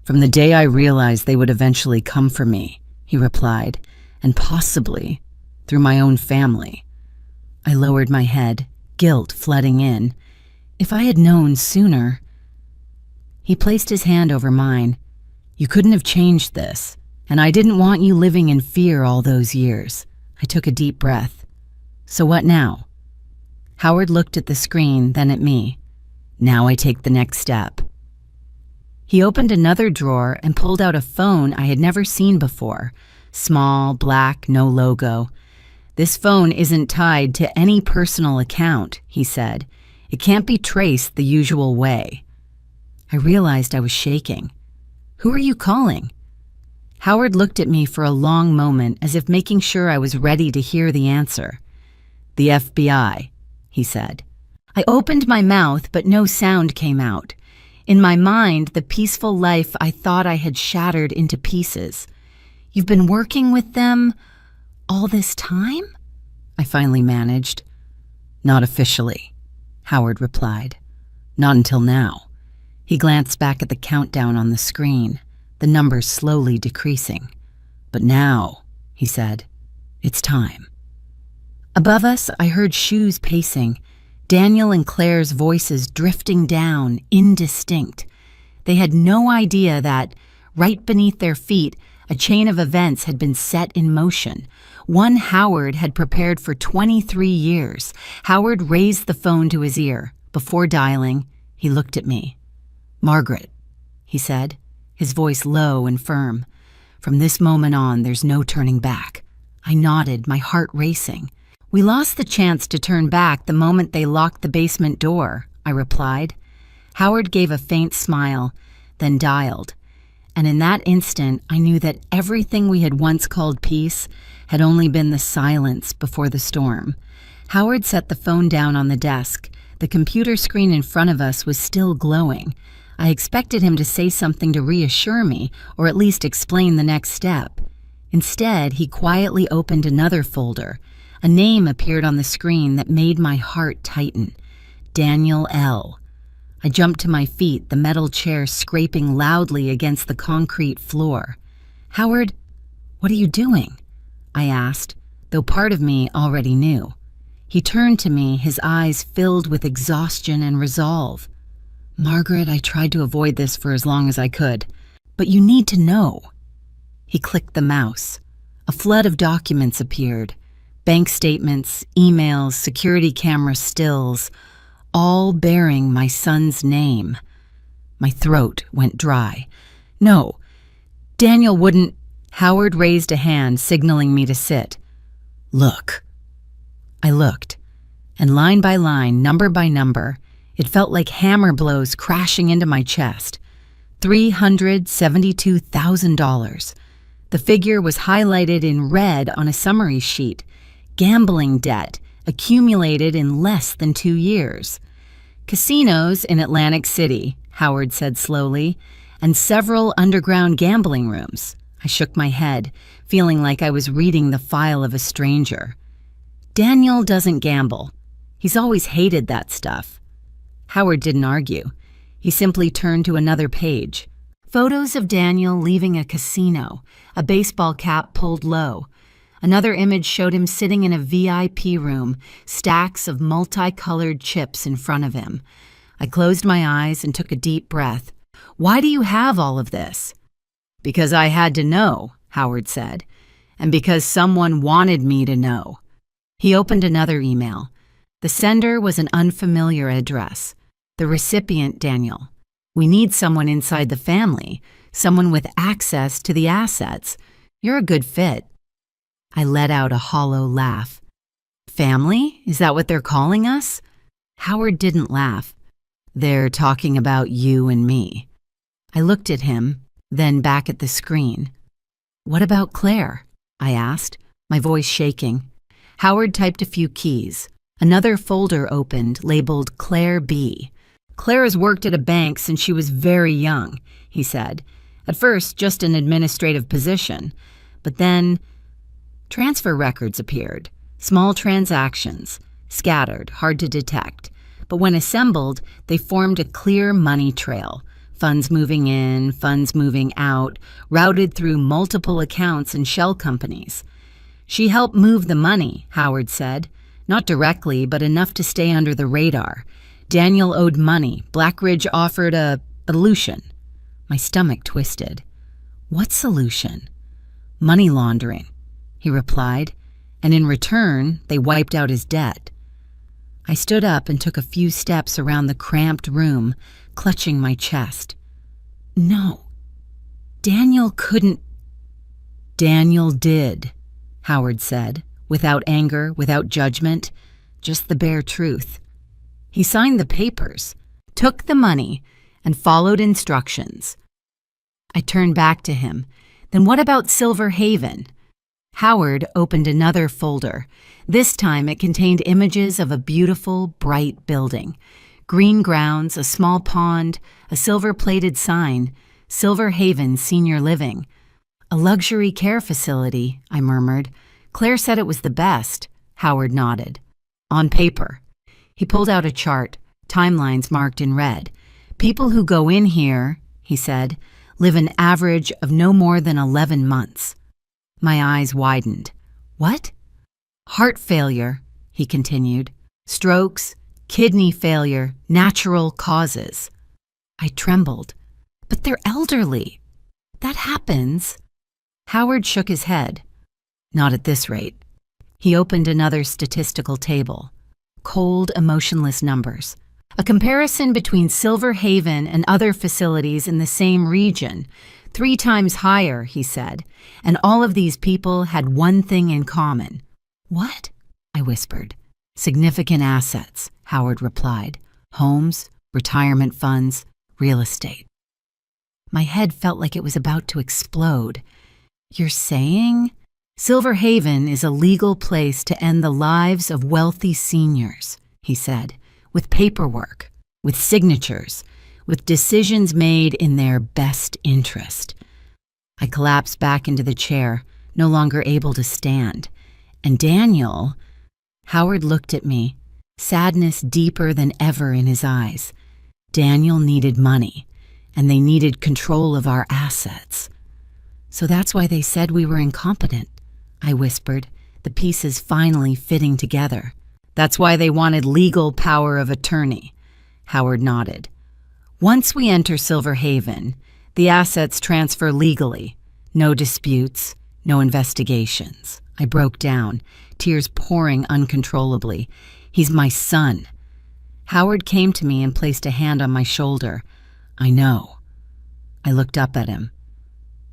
"From the day I realized they would eventually come for me," he replied, "and possibly through my own family." I lowered my head, guilt flooding in. If I had known sooner. He placed his hand over mine. "You couldn't have changed this, and I didn't want you living in fear all those years." I took a deep breath. "So what now?" Howard looked at the screen, then at me. "Now I take the next step." He opened another drawer and pulled out a phone I had never seen before. Small, black, no logo. "This phone isn't tied to any personal account," he said. "It can't be traced the usual way." I realized I was shaking. "Who are you calling?" Howard looked at me for a long moment, as if making sure I was ready to hear the answer. "The FBI," he said. I opened my mouth, but no sound came out. In my mind, the peaceful life I thought I had shattered into pieces. "You've been working with them all this time?" I finally managed. "Not officially," Howard replied. "Not until now." He glanced back at the countdown on the screen, the numbers slowly decreasing. "But now," he said, "it's time." Above us, I heard shoes pacing, Daniel and Claire's voices drifting down, indistinct. They had no idea that, right beneath their feet, a chain of events had been set in motion. One Howard had prepared for 23 years. Howard raised the phone to his ear. Before dialing, he looked at me. "Margaret," he said, his voice low and firm. "From this moment on, there's no turning back." I nodded, my heart racing. "We lost the chance to turn back the moment they locked the basement door," I replied. Howard gave a faint smile, then dialed. And in that instant, I knew that everything we had once called peace had only been the silence before the storm. Howard set the phone down on the desk. The computer screen in front of us was still glowing. I expected him to say something to reassure me, or at least explain the next step. Instead, he quietly opened another folder. A name appeared on the screen that made my heart tighten. Daniel L. I jumped to my feet, the metal chair scraping loudly against the concrete floor. "Howard, what are you doing?" I asked, though part of me already knew. He turned to me, his eyes filled with exhaustion and resolve. "Margaret, I tried to avoid this for as long as I could, but you need to know." He clicked the mouse. A flood of documents appeared. Bank statements, emails, security camera stills, all bearing my son's name. My throat went dry. "No, Daniel wouldn't." Howard raised a hand, signaling me to sit. "Look." I looked, and line by line, number by number, it felt like hammer blows crashing into my chest. $372,000. The figure was highlighted in red on a summary sheet. Gambling debt accumulated in less than 2 years. "Casinos in Atlantic City," Howard said slowly, "and several underground gambling rooms." I shook my head, feeling like I was reading the file of a stranger. "Daniel doesn't gamble. He's always hated that stuff." Howard didn't argue. He simply turned to another page. Photos of Daniel leaving a casino, a baseball cap pulled low. Another image showed him sitting in a VIP room, stacks of multicolored chips in front of him. I closed my eyes and took a deep breath. "Why do you have all of this?" "Because I had to know," Howard said, "and because someone wanted me to know." He opened another email. The sender was an unfamiliar address. The recipient, Daniel. "We need someone inside the family, someone with access to the assets. You're a good fit." I let out a hollow laugh. "Family? Is that what they're calling us?" Howard didn't laugh. "They're talking about you and me." I looked at him, then back at the screen. "What about Claire?" I asked, my voice shaking. Howard typed a few keys. Another folder opened, labeled Claire B. "Claire has worked at a bank since she was very young," he said. "At first, just an administrative position. But then, transfer records appeared. Small transactions, scattered, hard to detect. But when assembled, they formed a clear money trail. Funds moving in, funds moving out, routed through multiple accounts and shell companies. She helped move the money," Howard said. "Not directly, but enough to stay under the radar. Daniel owed money. Blackridge offered a solution." My stomach twisted. "What solution?" "Money laundering," he replied, "and in return, they wiped out his debt." I stood up and took a few steps around the cramped room, clutching my chest. "No, Daniel couldn't." "Daniel did," Howard said, without anger, without judgment, just the bare truth. "He signed the papers, took the money, and followed instructions." I turned back to him. "Then what about Silver Haven?" Howard opened another folder. This time it contained images of a beautiful, bright building. Green grounds, a small pond, a silver-plated sign, Silver Haven Senior Living. "A luxury care facility," I murmured. "Claire said it was the best." Howard nodded. "On paper." He pulled out a chart, timelines marked in red. "People who go in here," he said, "live an average of no more than 11 months. My eyes widened. "What?" "Heart failure," he continued. "Strokes, kidney failure, natural causes." I trembled. "But they're elderly. That happens." Howard shook his head. "Not at this rate." He opened another statistical table. Cold, emotionless numbers. A comparison between Silver Haven and other facilities in the same region. 3 times higher, he said. And all of these people had one thing in common. "What?" I whispered. "Significant assets," Howard replied. "Homes, retirement funds, real estate." My head felt like it was about to explode. "You're saying?" "Silver Haven is a legal place to end the lives of wealthy seniors," he said, "with paperwork, with signatures, with decisions made in their best interest." I collapsed back into the chair, no longer able to stand. "And Daniel," Howard looked at me, sadness deeper than ever in his eyes. "Daniel needed money, and they needed control of our assets." "So that's why they said we were incompetent," I whispered, the pieces finally fitting together. "That's why they wanted legal power of attorney," Howard nodded. "Once we enter Silver Haven, the assets transfer legally. No disputes, no investigations." I broke down, tears pouring uncontrollably. "He's my son." Howard came to me and placed a hand on my shoulder. "I know." I looked up at him.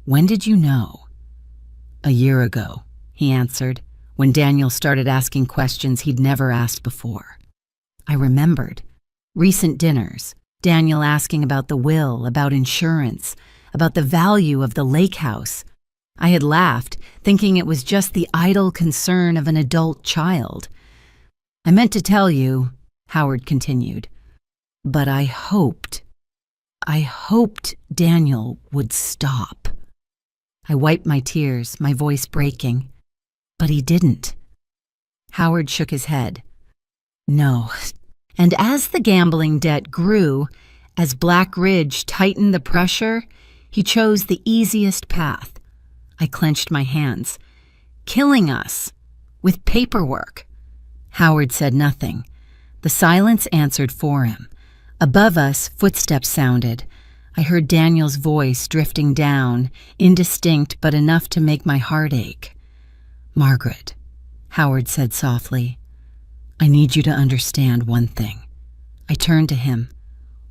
"When did you know?" "A year ago," he answered, when Daniel started asking questions he'd never asked before. I remembered. Recent dinners, Daniel asking about the will, about insurance, about the value of the lake house. I had laughed, thinking it was just the idle concern of an adult child. "I meant to tell you," Howard continued, "but I hoped Daniel would stop." I wiped my tears, my voice breaking. "But he didn't." Howard shook his head. "No." And as the gambling debt grew, as Blackridge tightened the pressure, he chose the easiest path. I clenched my hands. "Killing us. With paperwork." Howard said nothing. The silence answered for him. Above us, footsteps sounded. I heard Daniel's voice drifting down, indistinct but enough to make my heart ache. "Margaret," Howard said softly, "I need you to understand one thing." I turned to him.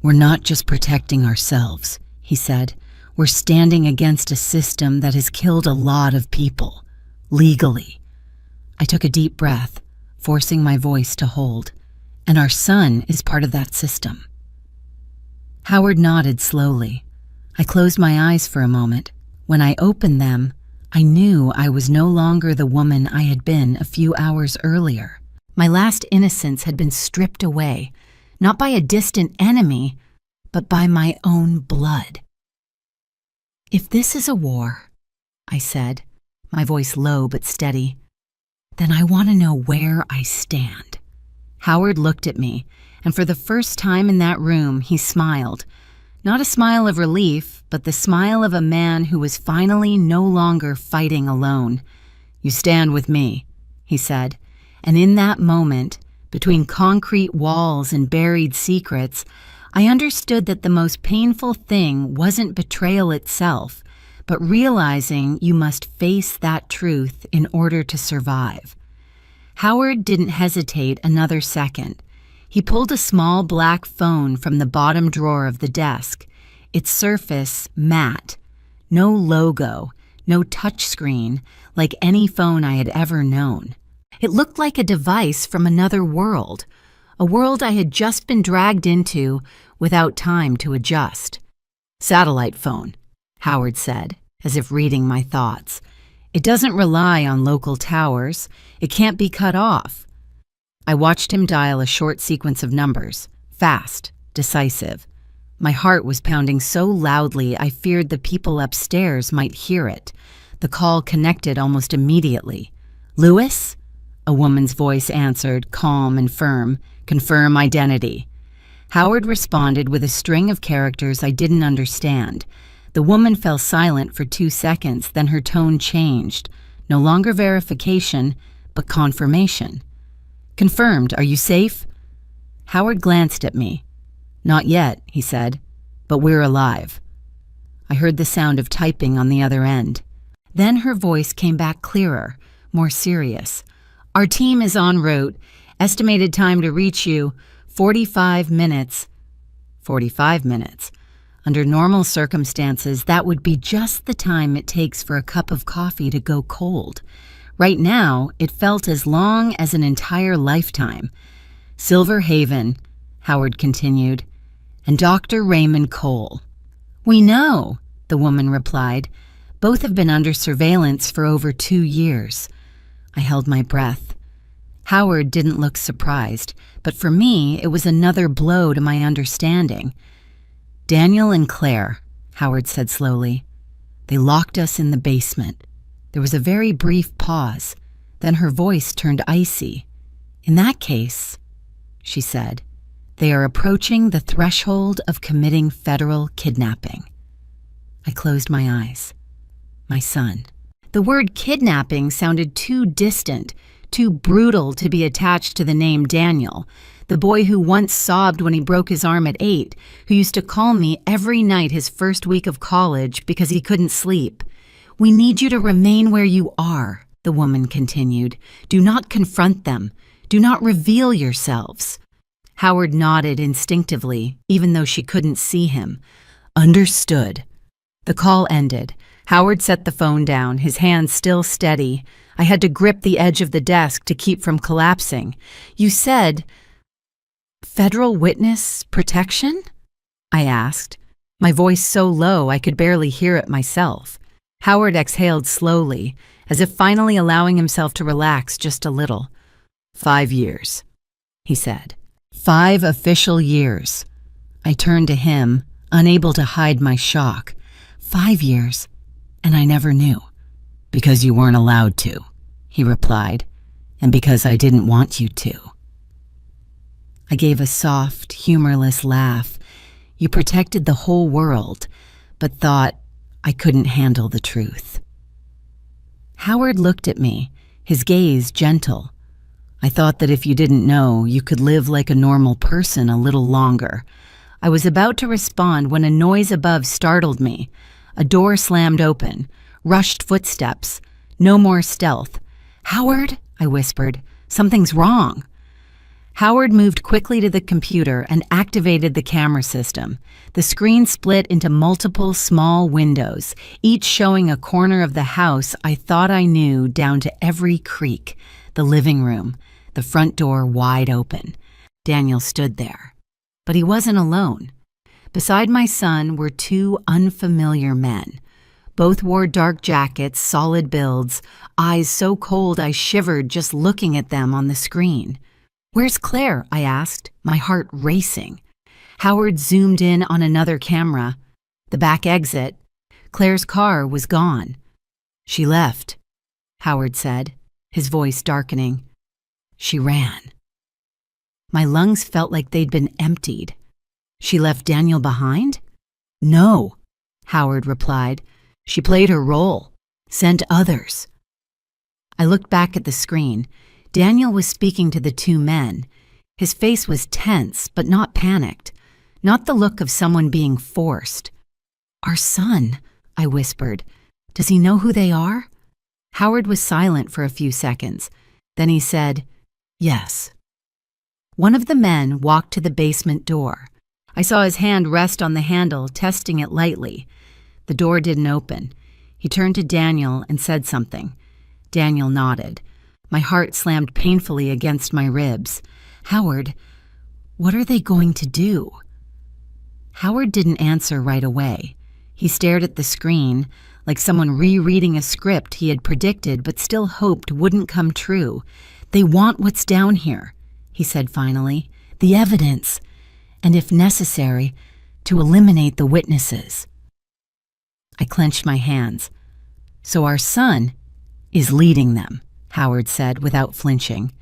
"We're not just protecting ourselves," he said. We're standing against a system that has killed a lot of people, legally. I took a deep breath, forcing my voice to hold, and our son is part of that system. Howard nodded slowly. I closed my eyes for a moment. When I opened them, I knew I was no longer the woman I had been a few hours earlier. My last innocence had been stripped away, not by a distant enemy, but by my own blood. "If this is a war," I said, my voice low but steady, "then I want to know where I stand." Howard looked at me, and for the first time in that room, he smiled. Not a smile of relief, but the smile of a man who was finally no longer fighting alone. "You stand with me," he said, and in that moment, between concrete walls and buried secrets, I understood that the most painful thing wasn't betrayal itself, but realizing you must face that truth in order to survive. Howard didn't hesitate another second. He pulled a small black phone from the bottom drawer of the desk, its surface matte, no logo, no touchscreen, like any phone I had ever known. It looked like a device from another world, a world I had just been dragged into without time to adjust. "Satellite phone," Howard said, as if reading my thoughts. "It doesn't rely on local towers. It can't be cut off." I watched him dial a short sequence of numbers, fast, decisive. My heart was pounding so loudly I feared the people upstairs might hear it. The call connected almost immediately. "Lewis?" A woman's voice answered, calm and firm. "Confirm identity." Howard responded with a string of characters I didn't understand. The woman fell silent for 2 seconds, then her tone changed. No longer verification, but confirmation. "Confirmed. Are you safe?" Howard glanced at me. "Not yet," he said, "but we're alive." I heard the sound of typing on the other end. Then her voice came back clearer, more serious. "Our team is en route. Estimated time to reach you, 45 minutes. 45 minutes. Under normal circumstances, that would be just the time it takes for a cup of coffee to go cold. Right now, it felt as long as an entire lifetime. "Silver Haven," Howard continued, "and Dr. Raymond Cole." "We know," the woman replied. "Both have been under surveillance for over 2 years." I held my breath. Howard didn't look surprised, but for me, it was another blow to my understanding. "Daniel and Claire," Howard said slowly. "They locked us in the basement." There was a very brief pause. Then her voice turned icy. "In that case," she said, "they are approaching the threshold of committing federal kidnapping." I closed my eyes. My son. The word kidnapping sounded too distant, too brutal to be attached to the name Daniel, the boy who once sobbed when he broke his arm at 8, who used to call me every night his first week of college because he couldn't sleep. "We need you to remain where you are," the woman continued. "Do not confront them. Do not reveal yourselves." Howard nodded instinctively, even though she couldn't see him. "Understood." The call ended. Howard set the phone down, his hands still steady. I had to grip the edge of the desk to keep from collapsing. "You said, federal witness protection?" I asked, my voice so low I could barely hear it myself. Howard exhaled slowly, as if finally allowing himself to relax just a little. 5 years, he said. 5 official years. I turned to him, unable to hide my shock. 5 years, and I never knew. "Because you weren't allowed to," he replied, "and because I didn't want you to." I gave a soft, humorless laugh. You protected the whole world, but thought I couldn't handle the truth. Howard looked at me, his gaze gentle. "I thought that if you didn't know, you could live like a normal person a little longer." I was about to respond when a noise above startled me. A door slammed open, rushed footsteps. No more stealth. "Howard," I whispered, "something's wrong." Howard moved quickly to the computer and activated the camera system. The screen split into multiple small windows, each showing a corner of the house I thought I knew down to every creak. The living room, the front door wide open. Daniel stood there. But he wasn't alone. Beside my son were two unfamiliar men. Both wore dark jackets, solid builds, eyes so cold I shivered just looking at them on the screen. "Where's Claire?" I asked, my heart racing. Howard zoomed in on another camera. The back exit. Claire's car was gone. "She left," Howard said, his voice darkening. "She ran." My lungs felt like they'd been emptied. "She left Daniel behind?" "No," Howard replied. "She played her role, sent others." I looked back at the screen. Daniel was speaking to the two men. His face was tense, but not panicked, not the look of someone being forced. "Our son," I whispered. "Does he know who they are?" Howard was silent for a few seconds. Then he said, "Yes." One of the men walked to the basement door. I saw his hand rest on the handle, testing it lightly. The door didn't open. He turned to Daniel and said something. Daniel nodded. My heart slammed painfully against my ribs. "Howard, what are they going to do?" Howard didn't answer right away. He stared at the screen, like someone rereading a script he had predicted but still hoped wouldn't come true. "They want what's down here," he said finally. "The evidence, and if necessary, to eliminate the witnesses." I clenched my hands. "So our son is leading them," Howard said without flinching.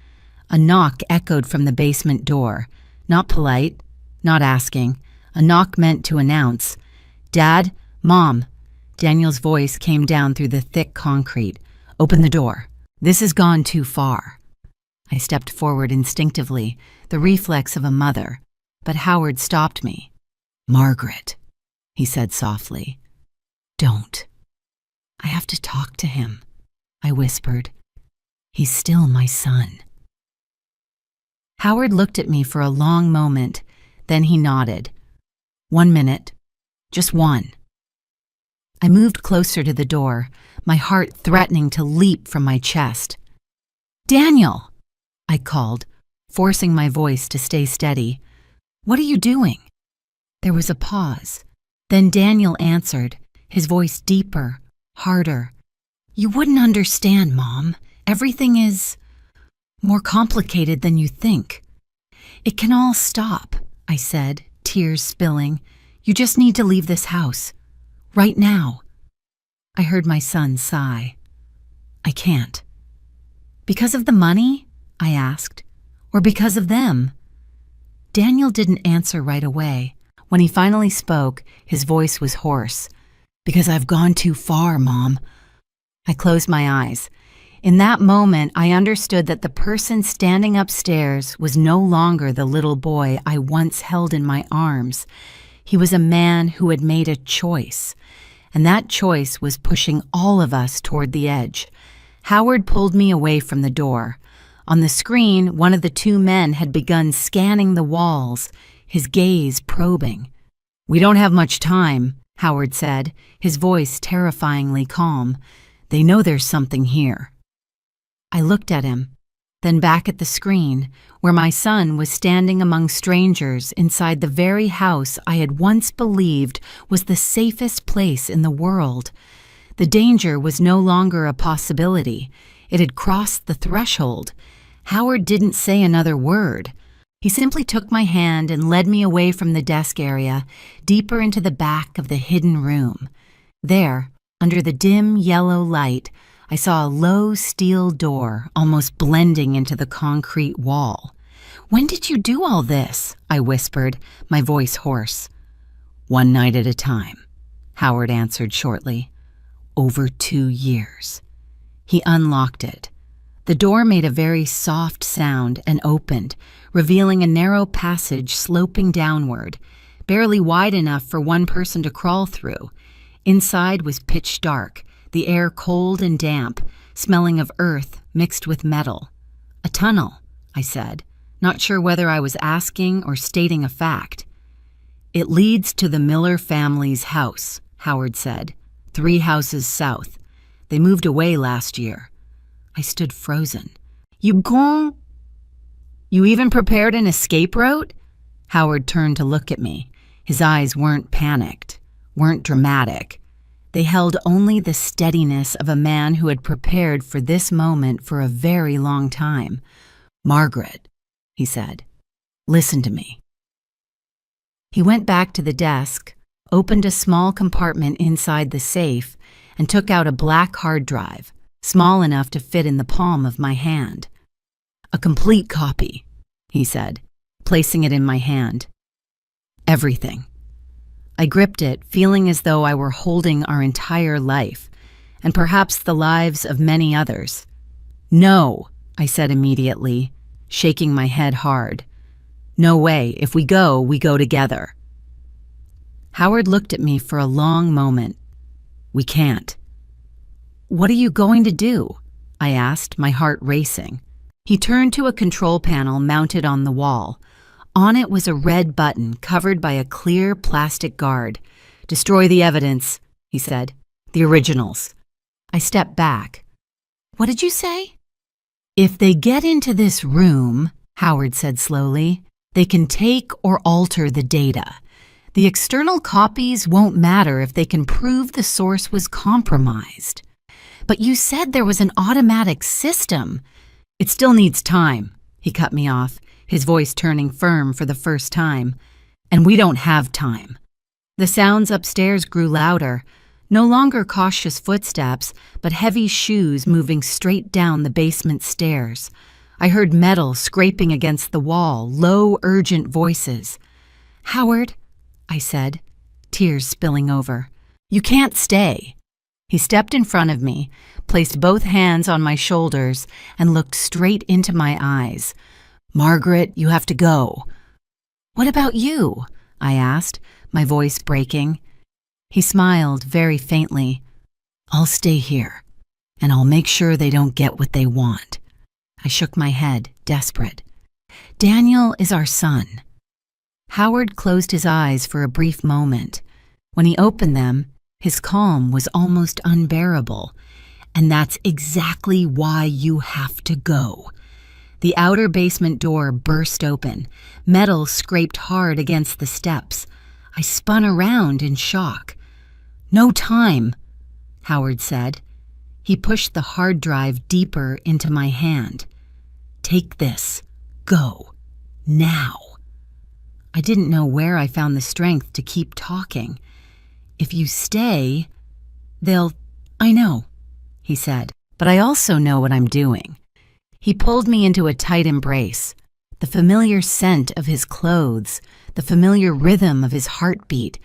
A knock echoed from the basement door. Not polite, not asking. A knock meant to announce. "Dad, Mom." Daniel's voice came down through the thick concrete. "Open the door. This has gone too far." I stepped forward instinctively, the reflex of a mother, but Howard stopped me. "Margaret," he said softly. "Don't. I have to talk to him," I whispered. "He's still my son." Howard looked at me for a long moment, then he nodded. "1 minute. Just one." I moved closer to the door, my heart threatening to leap from my chest. "Daniel!" I called, forcing my voice to stay steady. "What are you doing?" There was a pause. Then Daniel answered, his voice deeper, harder. "You wouldn't understand, Mom. Everything is more complicated than you think." "It can all stop," I said, tears spilling. "You just need to leave this house. Right now." I heard my son sigh. "I can't." "Because of the money?" I asked. "Or because of them?" Daniel didn't answer right away. When he finally spoke, his voice was hoarse. "Because I've gone too far, Mom." I closed my eyes. In that moment, I understood that the person standing upstairs was no longer the little boy I once held in my arms. He was a man who had made a choice, and that choice was pushing all of us toward the edge. Howard pulled me away from the door. On the screen, one of the two men had begun scanning the walls, his gaze probing. "We don't have much time," Howard said, his voice terrifyingly calm. "They know there's something here." I looked at him, then back at the screen, where my son was standing among strangers inside the very house I had once believed was the safest place in the world. The danger was no longer a possibility. It had crossed the threshold. Howard didn't say another word. He simply took my hand and led me away from the desk area, deeper into the back of the hidden room. There, under the dim yellow light, I saw a low steel door almost blending into the concrete wall. "When did you do all this?" I whispered, my voice hoarse. "One night at a time," Howard answered shortly. "Over 2 years." He unlocked it. The door made a very soft sound and opened, revealing a narrow passage sloping downward, barely wide enough for one person to crawl through. Inside was pitch dark, the air cold and damp, smelling of earth mixed with metal. "A tunnel," I said. not sure whether I was asking or stating a fact. "It leads to the Miller family's house," Howard said. "3 houses south. They moved away last year." I stood frozen. "You even prepared an escape route?" Howard turned to look at me. His eyes weren't panicked, weren't dramatic. They held only the steadiness of a man who had prepared for this moment for a very long time. "Margaret," he said, "listen to me." He went back to the desk, opened a small compartment inside the safe, and took out a black hard drive, small enough to fit in the palm of my hand. "A complete copy," he said, placing it in my hand. "Everything." I gripped it, feeling as though I were holding our entire life, and perhaps the lives of many others. "No," I said immediately, shaking my head hard. "No way. If we go together." Howard looked at me for a long moment. "We can't." "What are you going to do?" I asked, my heart racing. He turned to a control panel mounted on the wall. On it was a red button covered by a clear plastic guard. "Destroy the evidence," he said. "The originals." I stepped back. "What did you say?" "If they get into this room," Howard said slowly, "they can take or alter the data. The external copies won't matter if they can prove the source was compromised." "But you said there was an automatic system." "It still needs time," he cut me off, his voice turning firm for the first time. "And we don't have time." The sounds upstairs grew louder, no longer cautious footsteps, but heavy shoes moving straight down the basement stairs. I heard metal scraping against the wall, low, urgent voices. "Howard," I said, tears spilling over, "you can't stay." He stepped in front of me, placed both hands on my shoulders, and looked straight into my eyes. "Margaret, you have to go." "What about you?" I asked, my voice breaking. He smiled very faintly. "I'll stay here, and I'll make sure they don't get what they want." I shook my head, desperate. "Daniel is our son." Howard closed his eyes for a brief moment. When he opened them, his calm was almost unbearable. "And that's exactly why you have to go." The outer basement door burst open. Metal scraped hard against the steps. I spun around in shock. "No time," Howard said. He pushed the hard drive deeper into my hand. "Take this. Go. Now." I didn't know where I found the strength to keep talking. "If you stay, they'll—" "I know," he said, "but I also know what I'm doing." He pulled me into a tight embrace. The familiar scent of his clothes, the familiar rhythm of his heartbeat.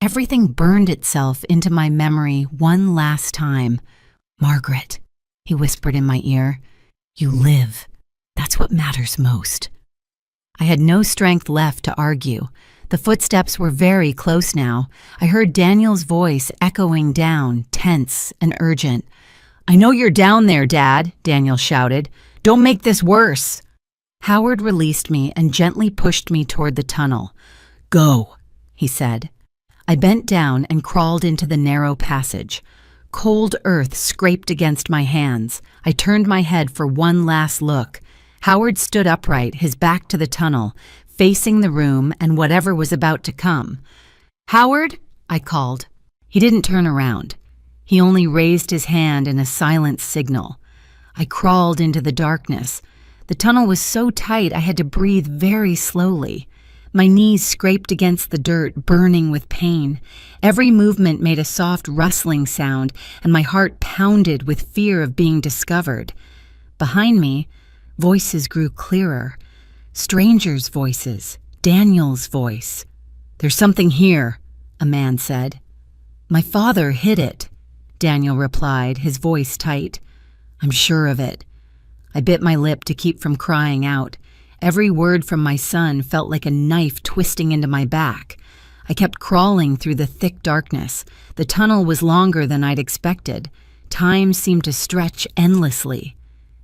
Everything burned itself into my memory one last time. "Margaret," he whispered in my ear, "you live. That's what matters most." I had no strength left to argue. The footsteps were very close now. I heard Daniel's voice echoing down, tense and urgent. "I know you're down there, Dad," Daniel shouted. "Don't make this worse." Howard released me and gently pushed me toward the tunnel. "Go," he said. I bent down and crawled into the narrow passage. Cold earth scraped against my hands. I turned my head for one last look. Howard stood upright, his back to the tunnel, facing the room and whatever was about to come. "Howard," I called. He didn't turn around. He only raised his hand in a silent signal. I crawled into the darkness. The tunnel was so tight I had to breathe very slowly. My knees scraped against the dirt, burning with pain. Every movement made a soft rustling sound, and my heart pounded with fear of being discovered. Behind me, voices grew clearer. Strangers' voices, Daniel's voice. "There's something here," a man said. "My father hid it," Daniel replied, his voice tight. "I'm sure of it." I bit my lip to keep from crying out. Every word from my son felt like a knife twisting into my back. I kept crawling through the thick darkness. The tunnel was longer than I'd expected. Time seemed to stretch endlessly.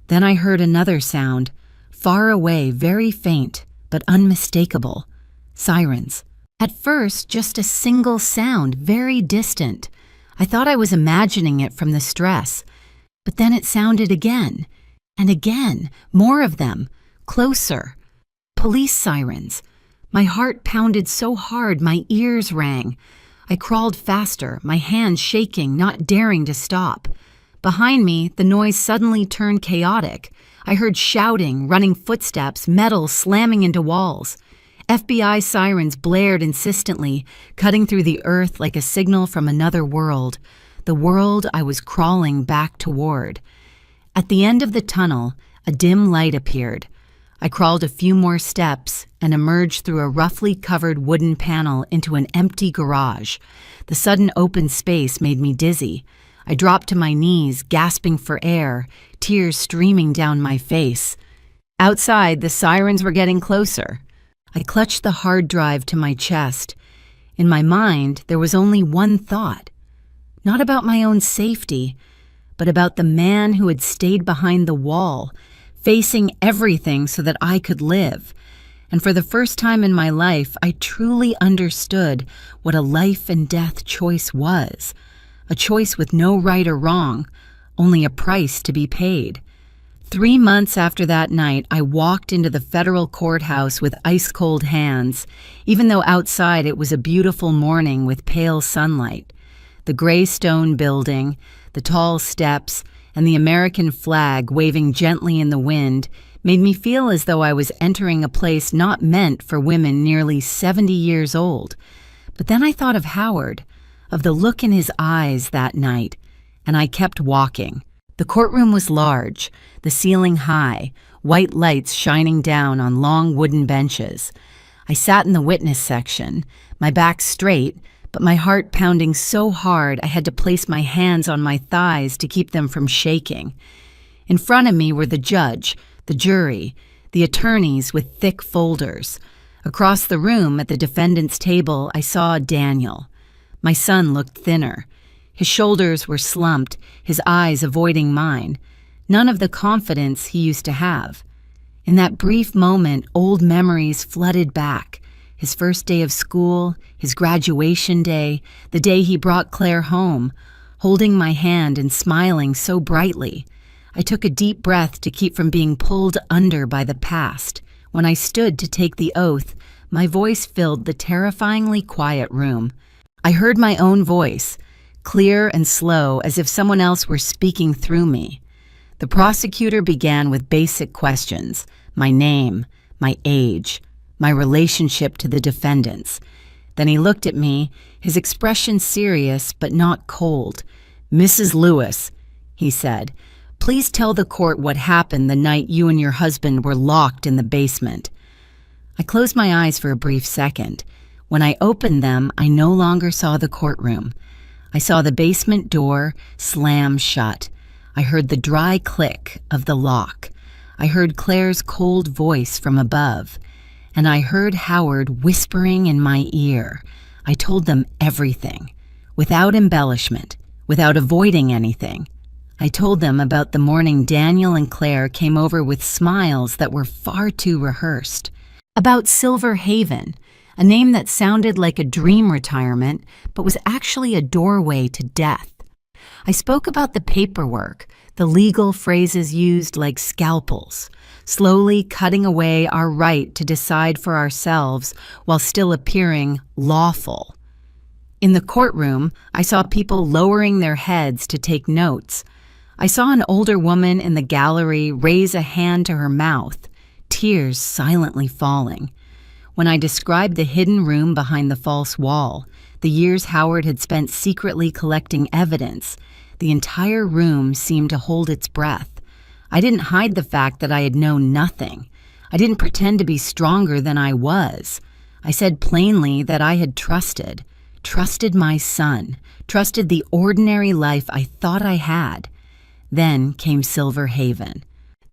Then I heard another sound, Far away, very faint, but unmistakable. Sirens. At first, just a single sound, very distant. I thought I was imagining it from the stress. But then it sounded again, and again, more of them, closer. Police sirens. My heart pounded so hard my ears rang. I crawled faster, my hands shaking, not daring to stop. Behind me, the noise suddenly turned chaotic. I heard shouting, running footsteps, metal slamming into walls. FBI sirens blared insistently, cutting through the earth like a signal from another world, the world I was crawling back toward. At the end of the tunnel, a dim light appeared. I crawled a few more steps and emerged through a roughly covered wooden panel into an empty garage. The sudden open space made me dizzy. I dropped to my knees, gasping for air, tears streaming down my face. Outside, the sirens were getting closer. I clutched the hard drive to my chest. In my mind, there was only one thought. Not about my own safety, but about the man who had stayed behind the wall, facing everything so that I could live. And for the first time in my life, I truly understood what a life and death choice was. A choice with no right or wrong, only a price to be paid. 3 months after that night, I walked into the federal courthouse with ice-cold hands, even though outside it was a beautiful morning with pale sunlight. The gray stone building, the tall steps, and the American flag waving gently in the wind made me feel as though I was entering a place not meant for women nearly 70 years old. But then I thought of Howard, of the look in his eyes that night, and I kept walking. The courtroom was large, the ceiling high, white lights shining down on long wooden benches. I sat in the witness section, my back straight, but my heart pounding so hard I had to place my hands on my thighs to keep them from shaking. In front of me were the judge, the jury, the attorneys with thick folders. Across the room at the defendant's table, I saw Daniel. My son looked thinner. His shoulders were slumped, his eyes avoiding mine. None of the confidence he used to have. In that brief moment, old memories flooded back. His first day of school, his graduation day, the day he brought Claire home, holding my hand and smiling so brightly. I took a deep breath to keep from being pulled under by the past. When I stood to take the oath, my voice filled the terrifyingly quiet room. I heard my own voice, clear and slow, as if someone else were speaking through me. The prosecutor began with basic questions: my name, my age, my relationship to the defendants. Then he looked at me, his expression serious but not cold. "Mrs. Lewis," he said, "please tell the court what happened the night you and your husband were locked in the basement." I closed my eyes for a brief second. When I opened them, I no longer saw the courtroom. I saw the basement door slam shut. I heard the dry click of the lock. I heard Claire's cold voice from above. And I heard Howard whispering in my ear. I told them everything, without embellishment, without avoiding anything. I told them about the morning Daniel and Claire came over with smiles that were far too rehearsed. About Silver Haven, a name that sounded like a dream retirement, but was actually a doorway to death. I spoke about the paperwork, the legal phrases used like scalpels, slowly cutting away our right to decide for ourselves while still appearing lawful. In the courtroom, I saw people lowering their heads to take notes. I saw an older woman in the gallery raise a hand to her mouth, tears silently falling. When I described the hidden room behind the false wall, the years Howard had spent secretly collecting evidence, the entire room seemed to hold its breath. I didn't hide the fact that I had known nothing. I didn't pretend to be stronger than I was. I said plainly that I had trusted my son, trusted the ordinary life I thought I had. Then came Silver Haven.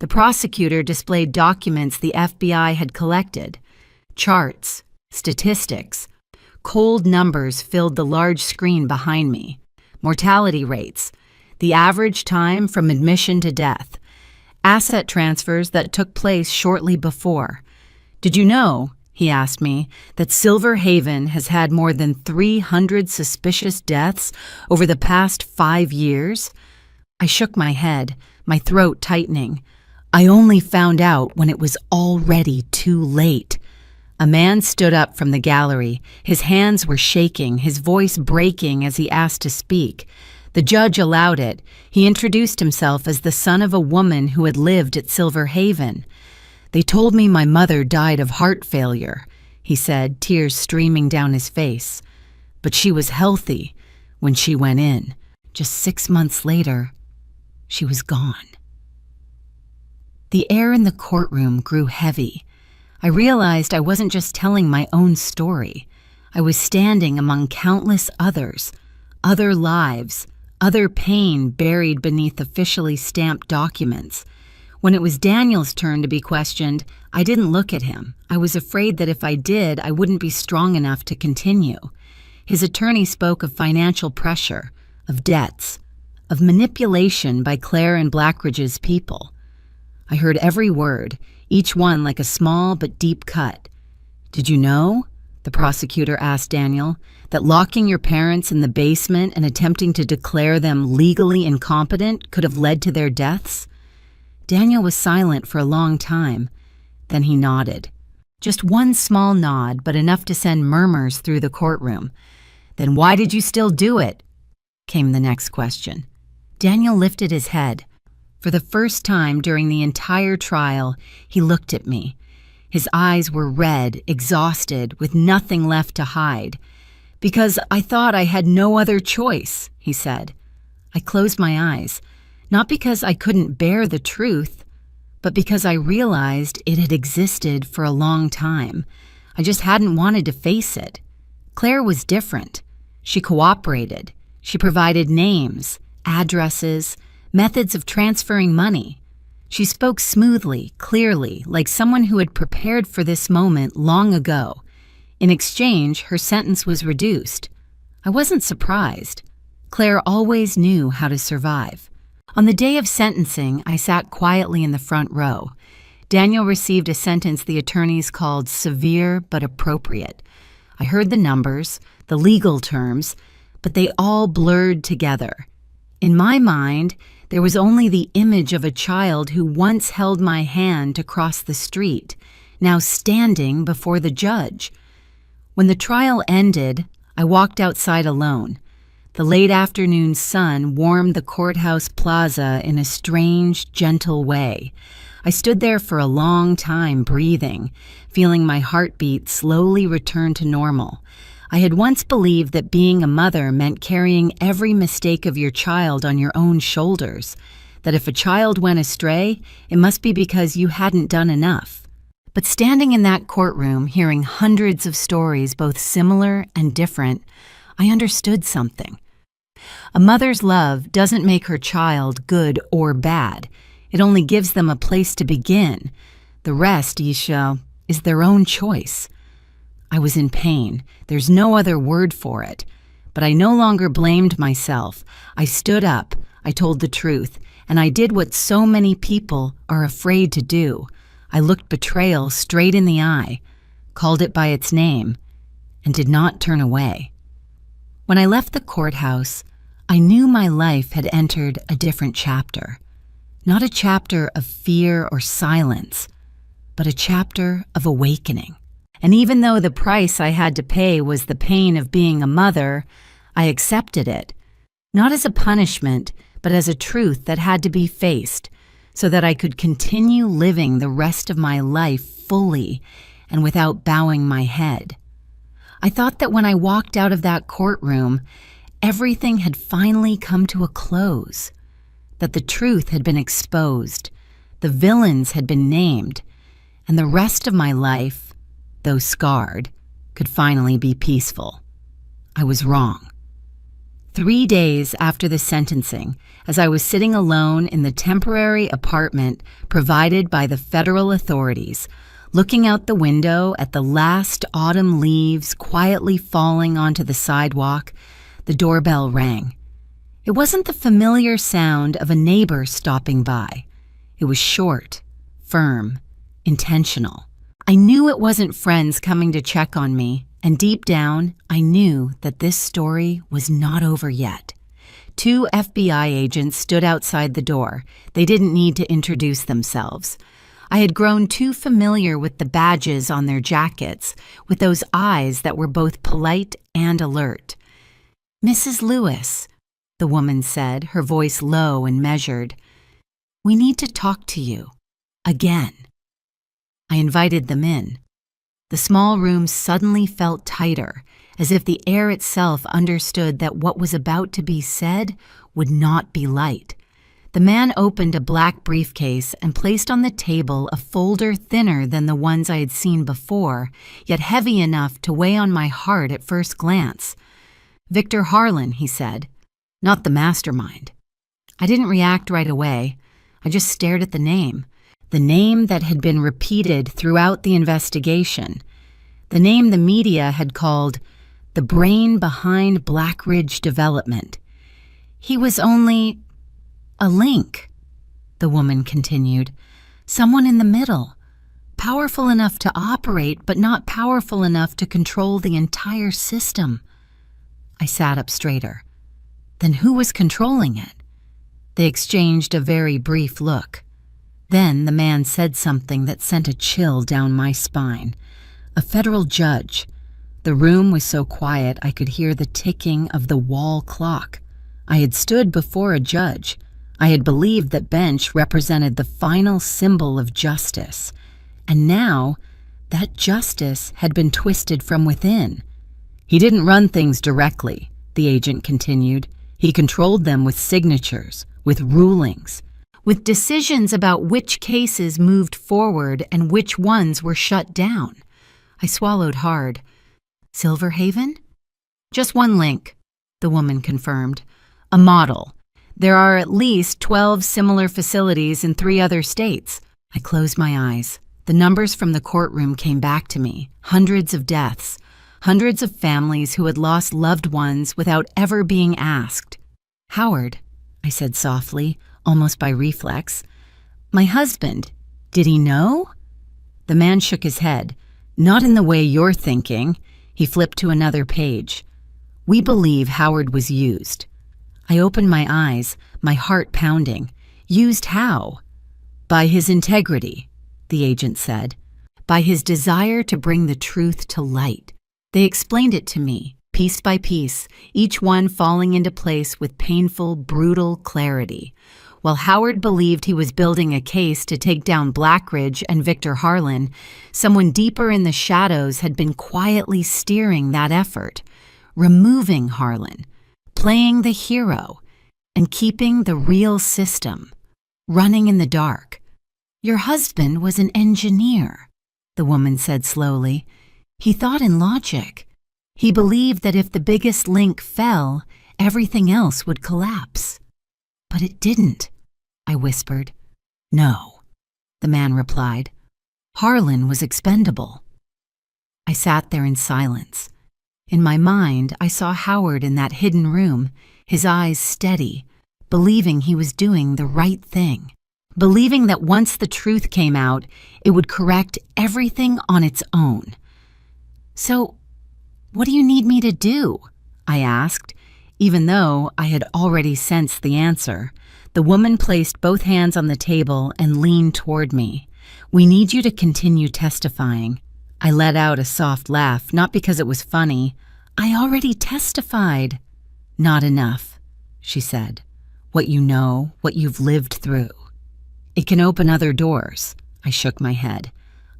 The prosecutor displayed documents the FBI had collected. Charts, statistics, cold numbers filled the large screen behind me. Mortality rates, the average time from admission to death. asset transfers that took place shortly before. Did you know, he asked me, that Silver Haven has had more than 300 suspicious deaths over the past 5 years? I shook my head, my throat tightening. I only found out when it was already too late. A man stood up from the gallery. His hands were shaking, his voice breaking as he asked to speak. The judge allowed it. He introduced himself as the son of a woman who had lived at Silver Haven. They told me my mother died of heart failure, he said, tears streaming down his face. But she was healthy when she went in. Just 6 months later, she was gone. The air in the courtroom grew heavy. I realized I wasn't just telling my own story. I was standing among countless others, other lives, other pain buried beneath officially stamped documents. When it was Daniel's turn to be questioned, I didn't look at him. I was afraid that if I did, I wouldn't be strong enough to continue. His attorney spoke of financial pressure, of debts, of manipulation by Claire and Blackridge's people. I heard every word, each one like a small but deep cut. Did you know, the prosecutor asked Daniel, that locking your parents in the basement and attempting to declare them legally incompetent could have led to their deaths? Daniel was silent for a long time. Then he nodded. Just one small nod, but enough to send murmurs through the courtroom. Then why did you still do it? Came the next question. Daniel lifted his head. For the first time during the entire trial, he looked at me. His eyes were red, exhausted, with nothing left to hide. Because I thought I had no other choice, he said. I closed my eyes, not because I couldn't bear the truth, but because I realized it had existed for a long time. I just hadn't wanted to face it. Claire was different. She cooperated. She provided names, addresses, methods of transferring money. She spoke smoothly, clearly, like someone who had prepared for this moment long ago. In exchange, her sentence was reduced. I wasn't surprised. Claire always knew how to survive. On the day of sentencing, I sat quietly in the front row. Daniel received a sentence the attorneys called severe but appropriate. I heard the numbers, the legal terms, but they all blurred together. In my mind, there was only the image of a child who once held my hand to cross the street, now standing before the judge. When the trial ended, I walked outside alone. The late afternoon sun warmed the courthouse plaza in a strange, gentle way. I stood there for a long time, breathing, feeling my heartbeat slowly return to normal. I had once believed that being a mother meant carrying every mistake of your child on your own shoulders, that if a child went astray, it must be because you hadn't done enough. But standing in that courtroom, hearing hundreds of stories, both similar and different, I understood something. A mother's love doesn't make her child good or bad. It only gives them a place to begin. The rest, Isha, is their own choice. I was in pain. There's no other word for it. But I no longer blamed myself. I stood up, I told the truth, and I did what so many people are afraid to do. I looked betrayal straight in the eye, called it by its name, and did not turn away. When I left the courthouse, I knew my life had entered a different chapter. Not a chapter of fear or silence, but a chapter of awakening. And even though the price I had to pay was the pain of being a mother, I accepted it, not as a punishment, but as a truth that had to be faced, so that I could continue living the rest of my life fully and without bowing my head. I thought that when I walked out of that courtroom, everything had finally come to a close, that the truth had been exposed, the villains had been named, and the rest of my life, though scarred, could finally be peaceful. I was wrong. 3 days after the sentencing, as I was sitting alone in the temporary apartment provided by the federal authorities, looking out the window at the last autumn leaves quietly falling onto the sidewalk, the doorbell rang. It wasn't the familiar sound of a neighbor stopping by. It was short, firm, intentional. I knew it wasn't friends coming to check on me, and deep down, I knew that this story was not over yet. 2 FBI agents stood outside the door. They didn't need to introduce themselves. I had grown too familiar with the badges on their jackets, with those eyes that were both polite and alert. "Mrs. Lewis," the woman said, her voice low and measured. "We need to talk to you. Again." I invited them in. The small room suddenly felt tighter, as if the air itself understood that what was about to be said would not be light. The man opened a black briefcase and placed on the table a folder thinner than the ones I had seen before, yet heavy enough to weigh on my heart at first glance. "Victor Harlan," he said, "not the mastermind." I didn't react right away. I just stared at the name that had been repeated throughout the investigation, the name the media had called the brain behind Black Ridge Development. He was only a link, the woman continued, someone in the middle, powerful enough to operate, but not powerful enough to control the entire system. I sat up straighter. Then who was controlling it? They exchanged a very brief look. Then the man said something that sent a chill down my spine. A federal judge. The room was so quiet I could hear the ticking of the wall clock. I had stood before a judge. I had believed that bench represented the final symbol of justice. And now, that justice had been twisted from within. "He didn't run things directly," the agent continued. "He controlled them with signatures, with rulings, with decisions about which cases moved forward and which ones were shut down." I swallowed hard. "Silverhaven?" "Just one link," the woman confirmed. "A model. There are at least 12 similar facilities in 3 other states." I closed my eyes. The numbers from the courtroom came back to me. Hundreds of deaths. Hundreds of families who had lost loved ones without ever being asked. "Howard," I said softly, almost by reflex. "My husband, did he know?" The man shook his head. "Not in the way you're thinking." He flipped to another page. "We believe Howard was used." I opened my eyes, my heart pounding. "Used how?" "By his integrity," the agent said. "By his desire to bring the truth to light." They explained it to me, piece by piece, each one falling into place with painful, brutal clarity. While Howard believed he was building a case to take down Blackridge and Victor Harlan, someone deeper in the shadows had been quietly steering that effort, removing Harlan, playing the hero, and keeping the real system running in the dark. "Your husband was an engineer," the woman said slowly. "He thought in logic. He believed that if the biggest link fell, everything else would collapse. But it didn't," I whispered. "No," the man replied. "Harlan was expendable." I sat there in silence. In my mind, I saw Howard in that hidden room, his eyes steady, believing he was doing the right thing, believing that once the truth came out, it would correct everything on its own. "So, what do you need me to do?" I asked, even though I had already sensed the answer. The woman placed both hands on the table and leaned toward me. "We need you to continue testifying." I let out a soft laugh, not because it was funny. "I already testified." "Not enough," she said. "What you know, what you've lived through. It can open other doors." I shook my head.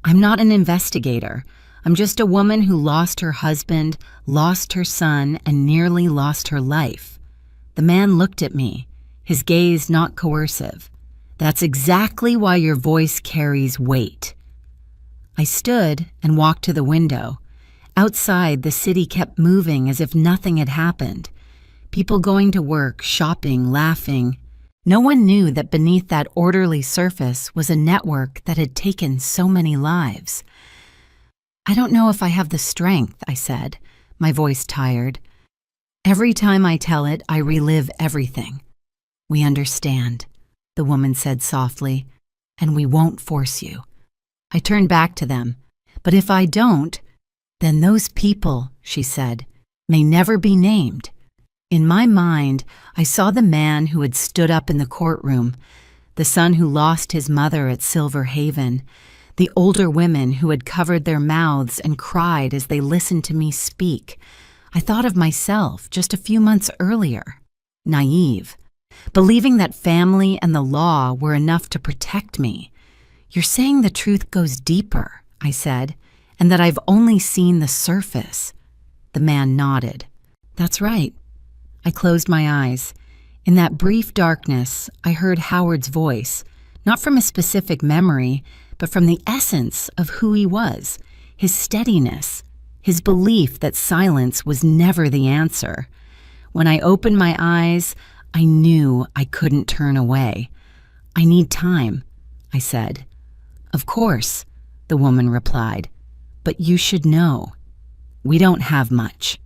"I'm not an investigator. I'm just a woman who lost her husband, lost her son, and nearly lost her life." The man looked at me, his gaze not coercive. "That's exactly why your voice carries weight." I stood and walked to the window. Outside, the city kept moving as if nothing had happened. People going to work, shopping, laughing. No one knew that beneath that orderly surface was a network that had taken so many lives. "I don't know if I have the strength," I said, my voice tired. "Every time I tell it, I relive everything." "We understand," the woman said softly. and we won't force you." I turned back to them. "But if I don't, then those people," she said, "may never be named." In my mind, I saw the man who had stood up in the courtroom, the son who lost his mother at Silver Haven, the older women who had covered their mouths and cried as they listened to me speak. I thought of myself just a few months earlier, naive, believing that family and the law were enough to protect me. "You're saying the truth goes deeper," I said, "and that I've only seen the surface." The man nodded. "That's right." I closed my eyes. In that brief darkness, I heard Howard's voice, not from a specific memory, but from the essence of who he was, his steadiness, his belief that silence was never the answer. When I opened my eyes, I knew I couldn't turn away. "I need time," I said. "Of course," the woman replied, "but you should know. We don't have much."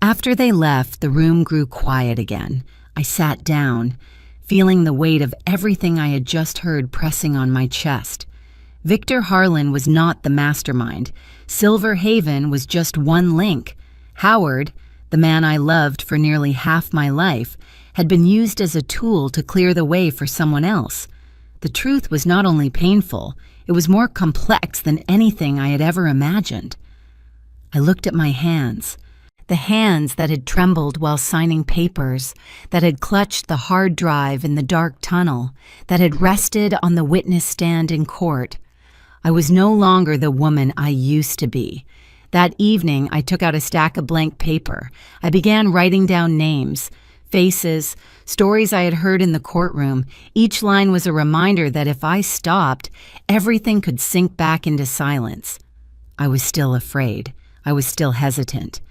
After they left, the room grew quiet again. I sat down, feeling the weight of everything I had just heard pressing on my chest. Victor Harlan was not the mastermind. Silver Haven was just one link. Howard, the man I loved for nearly half my life, had been used as a tool to clear the way for someone else. The truth was not only painful, it was more complex than anything I had ever imagined. I looked at my hands. The hands that had trembled while signing papers, that had clutched the hard drive in the dark tunnel, that had rested on the witness stand in court. I was no longer the woman I used to be. That evening, I took out a stack of blank paper. I began writing down names, faces, stories I had heard in the courtroom. Each line was a reminder that if I stopped, everything could sink back into silence. I was still afraid. I was still hesitant.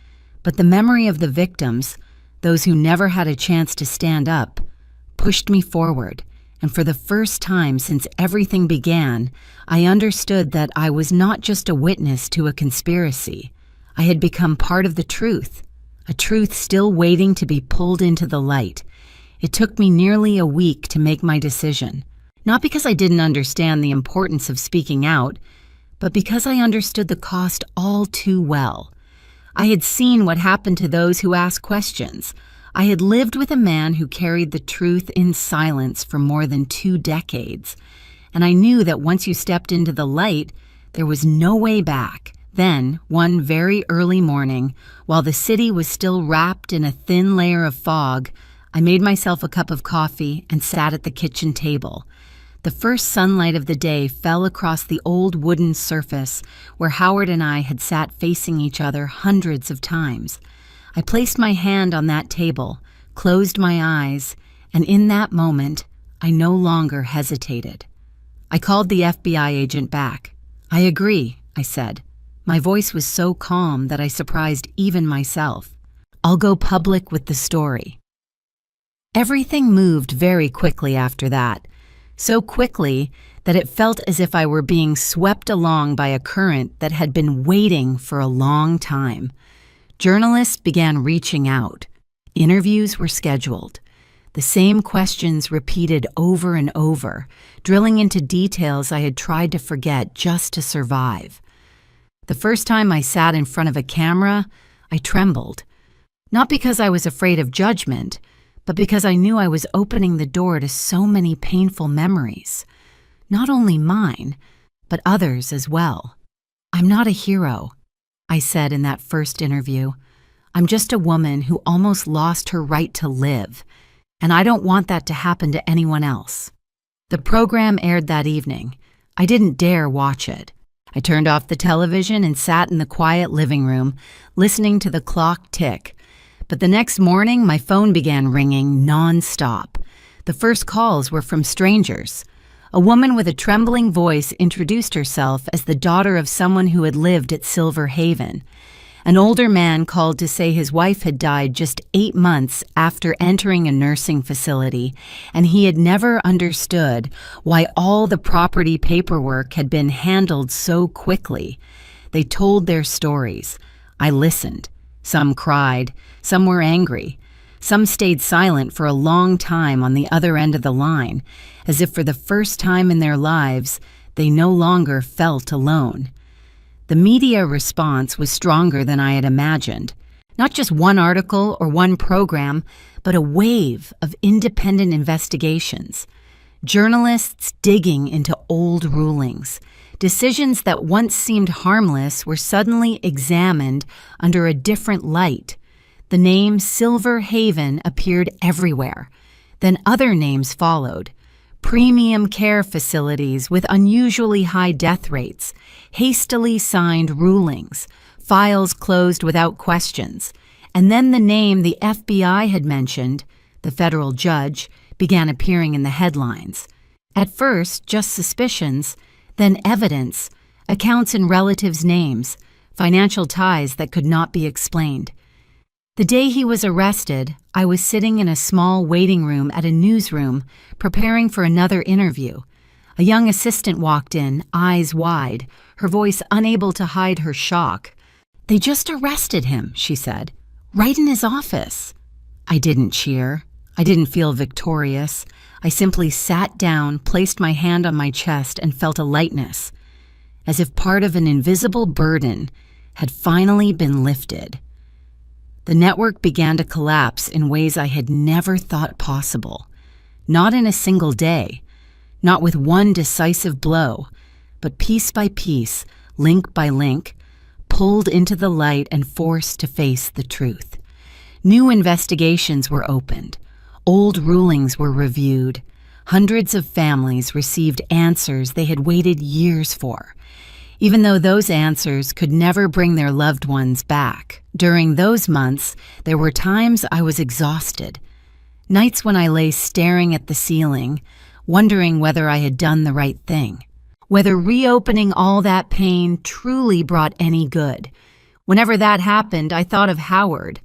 But the memory of the victims, those who never had a chance to stand up, pushed me forward, and for the first time since everything began, I understood that I was not just a witness to a conspiracy. I had become part of the truth, a truth still waiting to be pulled into the light. It took me nearly a week to make my decision, not because I didn't understand the importance of speaking out, but because I understood the cost all too well. I had seen what happened to those who asked questions. I had lived with a man who carried the truth in silence for more than 2 decades, and I knew that once you stepped into the light, there was no way back. Then, one very early morning, while the city was still wrapped in a thin layer of fog, I made myself a cup of coffee and sat at the kitchen table. The first sunlight of the day fell across the old wooden surface where Howard and I had sat facing each other hundreds of times. I placed my hand on that table, closed my eyes, and in that moment, I no longer hesitated. I called the FBI agent back. "I agree," I said. My voice was so calm that I surprised even myself. "I'll go public with the story." Everything moved very quickly after that. So quickly that it felt as if I were being swept along by a current that had been waiting for a long time. Journalists began reaching out. Interviews were scheduled. The same questions repeated over and over, drilling into details I had tried to forget just to survive. The first time I sat in front of a camera, I trembled. Not because I was afraid of judgment, but because I knew I was opening the door to so many painful memories. Not only mine, but others as well. "I'm not a hero," I said in that first interview. "I'm just a woman who almost lost her right to live, and I don't want that to happen to anyone else." The program aired that evening. I didn't dare watch it. I turned off the television and sat in the quiet living room, listening to the clock tick. But the next morning, my phone began ringing non-stop. The first calls were from strangers. A woman with a trembling voice introduced herself as the daughter of someone who had lived at Silver Haven. An older man called to say his wife had died just 8 months after entering a nursing facility, and he had never understood why all the property paperwork had been handled so quickly. They told their stories. I listened. Some cried, some were angry. Some stayed silent for a long time on the other end of the line, as if for the first time in their lives, they no longer felt alone. The media response was stronger than I had imagined. Not just one article or one program, but a wave of independent investigations. Journalists digging into old rulings. Decisions that once seemed harmless were suddenly examined under a different light. The name Silver Haven appeared everywhere. Then other names followed. Premium care facilities with unusually high death rates, hastily signed rulings, files closed without questions. And then the name the FBI had mentioned, the federal judge, began appearing in the headlines. At first, just suspicions, then evidence, accounts and relatives' names, financial ties that could not be explained. The day he was arrested, I was sitting in a small waiting room at a newsroom, preparing for another interview. A young assistant walked in, eyes wide, her voice unable to hide her shock. "They just arrested him," she said, "right in his office." I didn't cheer. I didn't feel victorious. I simply sat down, placed my hand on my chest, and felt a lightness, as if part of an invisible burden had finally been lifted. The network began to collapse in ways I had never thought possible. Not in a single day, not with one decisive blow, but piece by piece, link by link, pulled into the light and forced to face the truth. New investigations were opened. Old rulings were reviewed. Hundreds of families received answers they had waited years for, even though those answers could never bring their loved ones back. During those months, there were times I was exhausted. Nights when I lay staring at the ceiling, wondering whether I had done the right thing, whether reopening all that pain truly brought any good. Whenever that happened, I thought of Howard,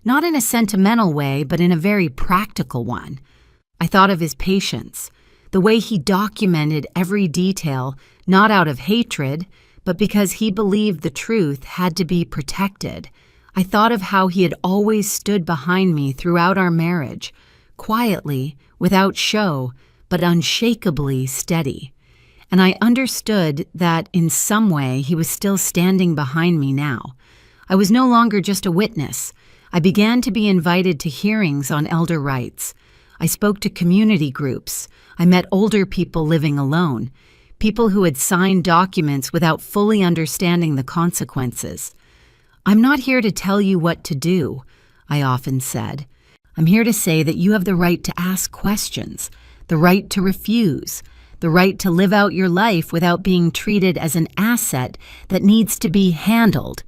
not in a sentimental way, but in a very practical one. I thought of his patience, the way he documented every detail, not out of hatred, but because he believed the truth had to be protected. I thought of how he had always stood behind me throughout our marriage, quietly, without show, but unshakably steady. And I understood that in some way he was still standing behind me now. I was no longer just a witness. I began to be invited to hearings on elder rights. I spoke to community groups. I met older people living alone, people who had signed documents without fully understanding the consequences. "I'm not here to tell you what to do," I often said. "I'm here to say that you have the right to ask questions, the right to refuse, the right to live out your life without being treated as an asset that needs to be handled."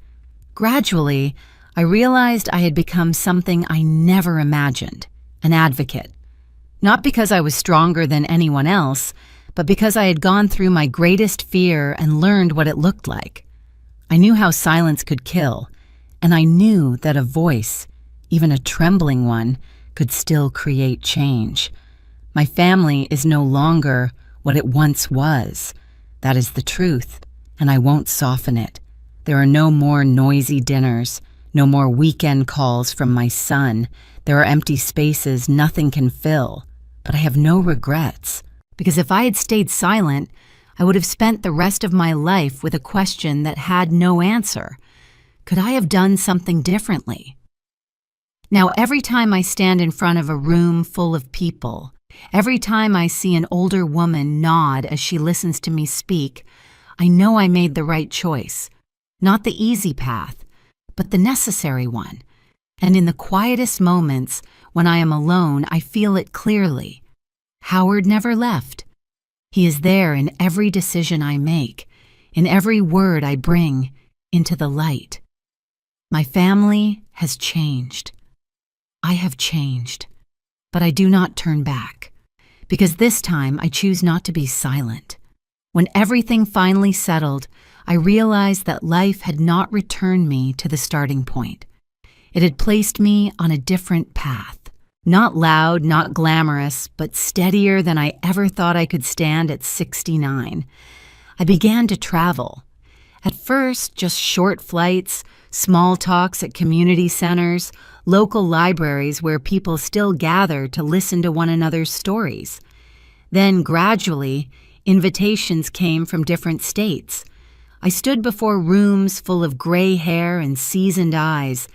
Gradually, I realized I had become something I never imagined, an advocate. Not because I was stronger than anyone else, but because I had gone through my greatest fear and learned what it looked like. I knew how silence could kill, and I knew that a voice, even a trembling one, could still create change. My family is no longer what it once was. That is the truth, and I won't soften it. There are no more noisy dinners, no more weekend calls from my son. There are empty spaces nothing can fill. But I have no regrets, because if I had stayed silent, I would have spent the rest of my life with a question that had no answer. Could I have done something differently? Now, every time I stand in front of a room full of people, every time I see an older woman nod as she listens to me speak, I know I made the right choice. Not the easy path, but the necessary one. And in the quietest moments, when I am alone, I feel it clearly. Howard never left. He is there in every decision I make, in every word I bring into the light. My family has changed. I have changed, but I do not turn back, because this time I choose not to be silent. When everything finally settled, I realized that life had not returned me to the starting point. It had placed me on a different path. Not loud, not glamorous, but steadier than I ever thought I could stand at 69. I began to travel. At first, just short flights, small talks at community centers, local libraries where people still gather to listen to one another's stories. Then, gradually, invitations came from different states. I stood before rooms full of gray hair and seasoned eyes,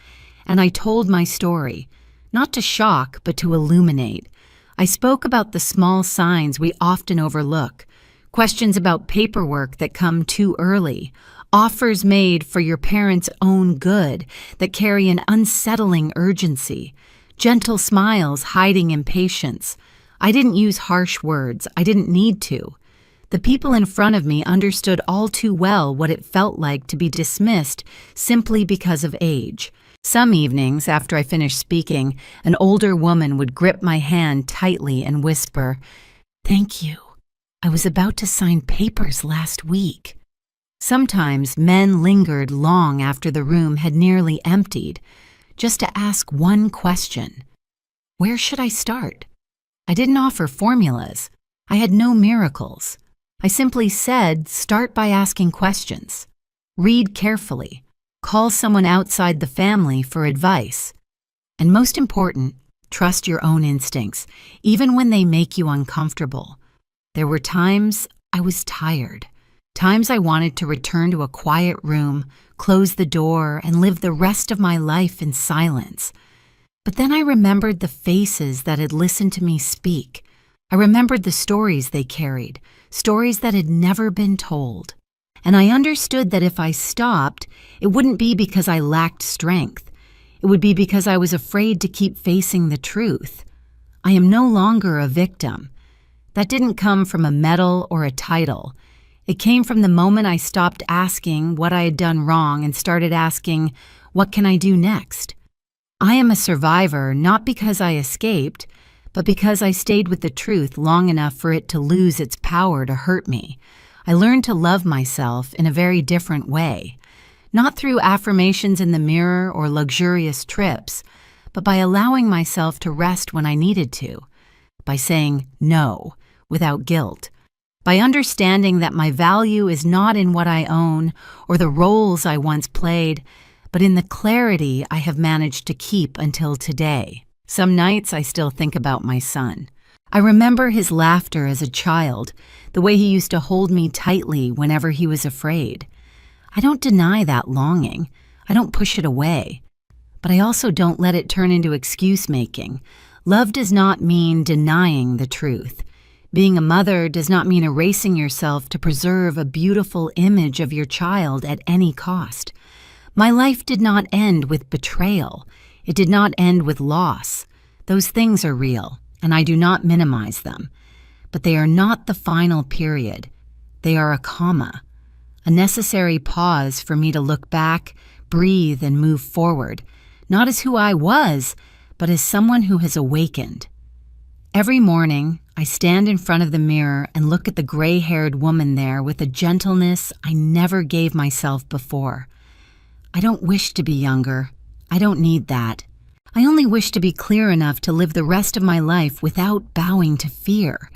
and I told my story, not to shock, but to illuminate. I spoke about the small signs we often overlook, questions about paperwork that come too early, offers made for your parents' own good that carry an unsettling urgency, gentle smiles hiding impatience. I didn't use harsh words. I didn't need to. The people in front of me understood all too well what it felt like to be dismissed simply because of age. Some evenings, after I finished speaking, an older woman would grip my hand tightly and whisper, "Thank you. I was about to sign papers last week." Sometimes men lingered long after the room had nearly emptied, just to ask one question. Where should I start? I didn't offer formulas. I had no miracles. I simply said, start by asking questions. Read carefully. Call someone outside the family for advice. And most important, trust your own instincts, even when they make you uncomfortable. There were times I was tired. Times I wanted to return to a quiet room, close the door, and live the rest of my life in silence. But then I remembered the faces that had listened to me speak. I remembered the stories they carried, stories that had never been told. And I understood that if I stopped, it wouldn't be because I lacked strength. It would be because I was afraid to keep facing the truth. I am no longer a victim. That didn't come from a medal or a title. It came from the moment I stopped asking what I had done wrong and started asking, what can I do next? I am a survivor not because I escaped, but because I stayed with the truth long enough for it to lose its power to hurt me. I learned to love myself in a very different way, not through affirmations in the mirror or luxurious trips, but by allowing myself to rest when I needed to, by saying no without guilt, by understanding that my value is not in what I own or the roles I once played, but in the clarity I have managed to keep until today. Some nights I still think about my son. I remember his laughter as a child, the way he used to hold me tightly whenever he was afraid. I don't deny that longing. I don't push it away. But I also don't let it turn into excuse-making. Love does not mean denying the truth. Being a mother does not mean erasing yourself to preserve a beautiful image of your child at any cost. My life did not end with betrayal. It did not end with loss. Those things are real, and I do not minimize them. But they are not the final period. They are a comma, a necessary pause for me to look back, breathe, and move forward, not as who I was, but as someone who has awakened. Every morning, I stand in front of the mirror and look at the gray-haired woman there with a gentleness I never gave myself before. I don't wish to be younger. I don't need that. I only wish to be clear enough to live the rest of my life without bowing to fear.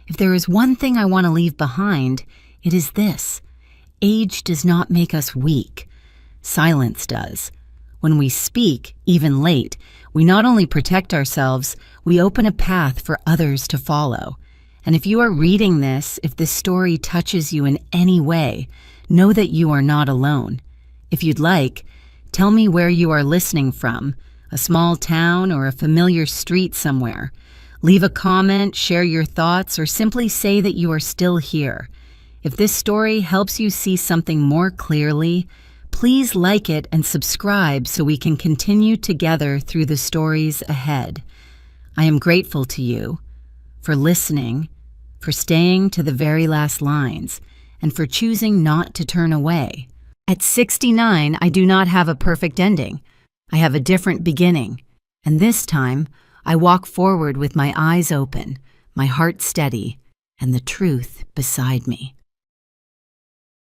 If there is one thing I want to leave behind, it is this. Age does not make us weak. Silence does. When we speak, even late, we not only protect ourselves, we open a path for others to follow. And if you are reading this, if this story touches you in any way, know that you are not alone. If you'd like, tell me where you are listening from, a small town or a familiar street somewhere. Leave a comment, share your thoughts, or simply say that you are still here. If this story helps you see something more clearly, please like it and subscribe so we can continue together through the stories ahead. I am grateful to you for listening, for staying to the very last lines, and for choosing not to turn away. At 69, I do not have a perfect ending. I have a different beginning, and this time, I walk forward with my eyes open, my heart steady, and the truth beside me.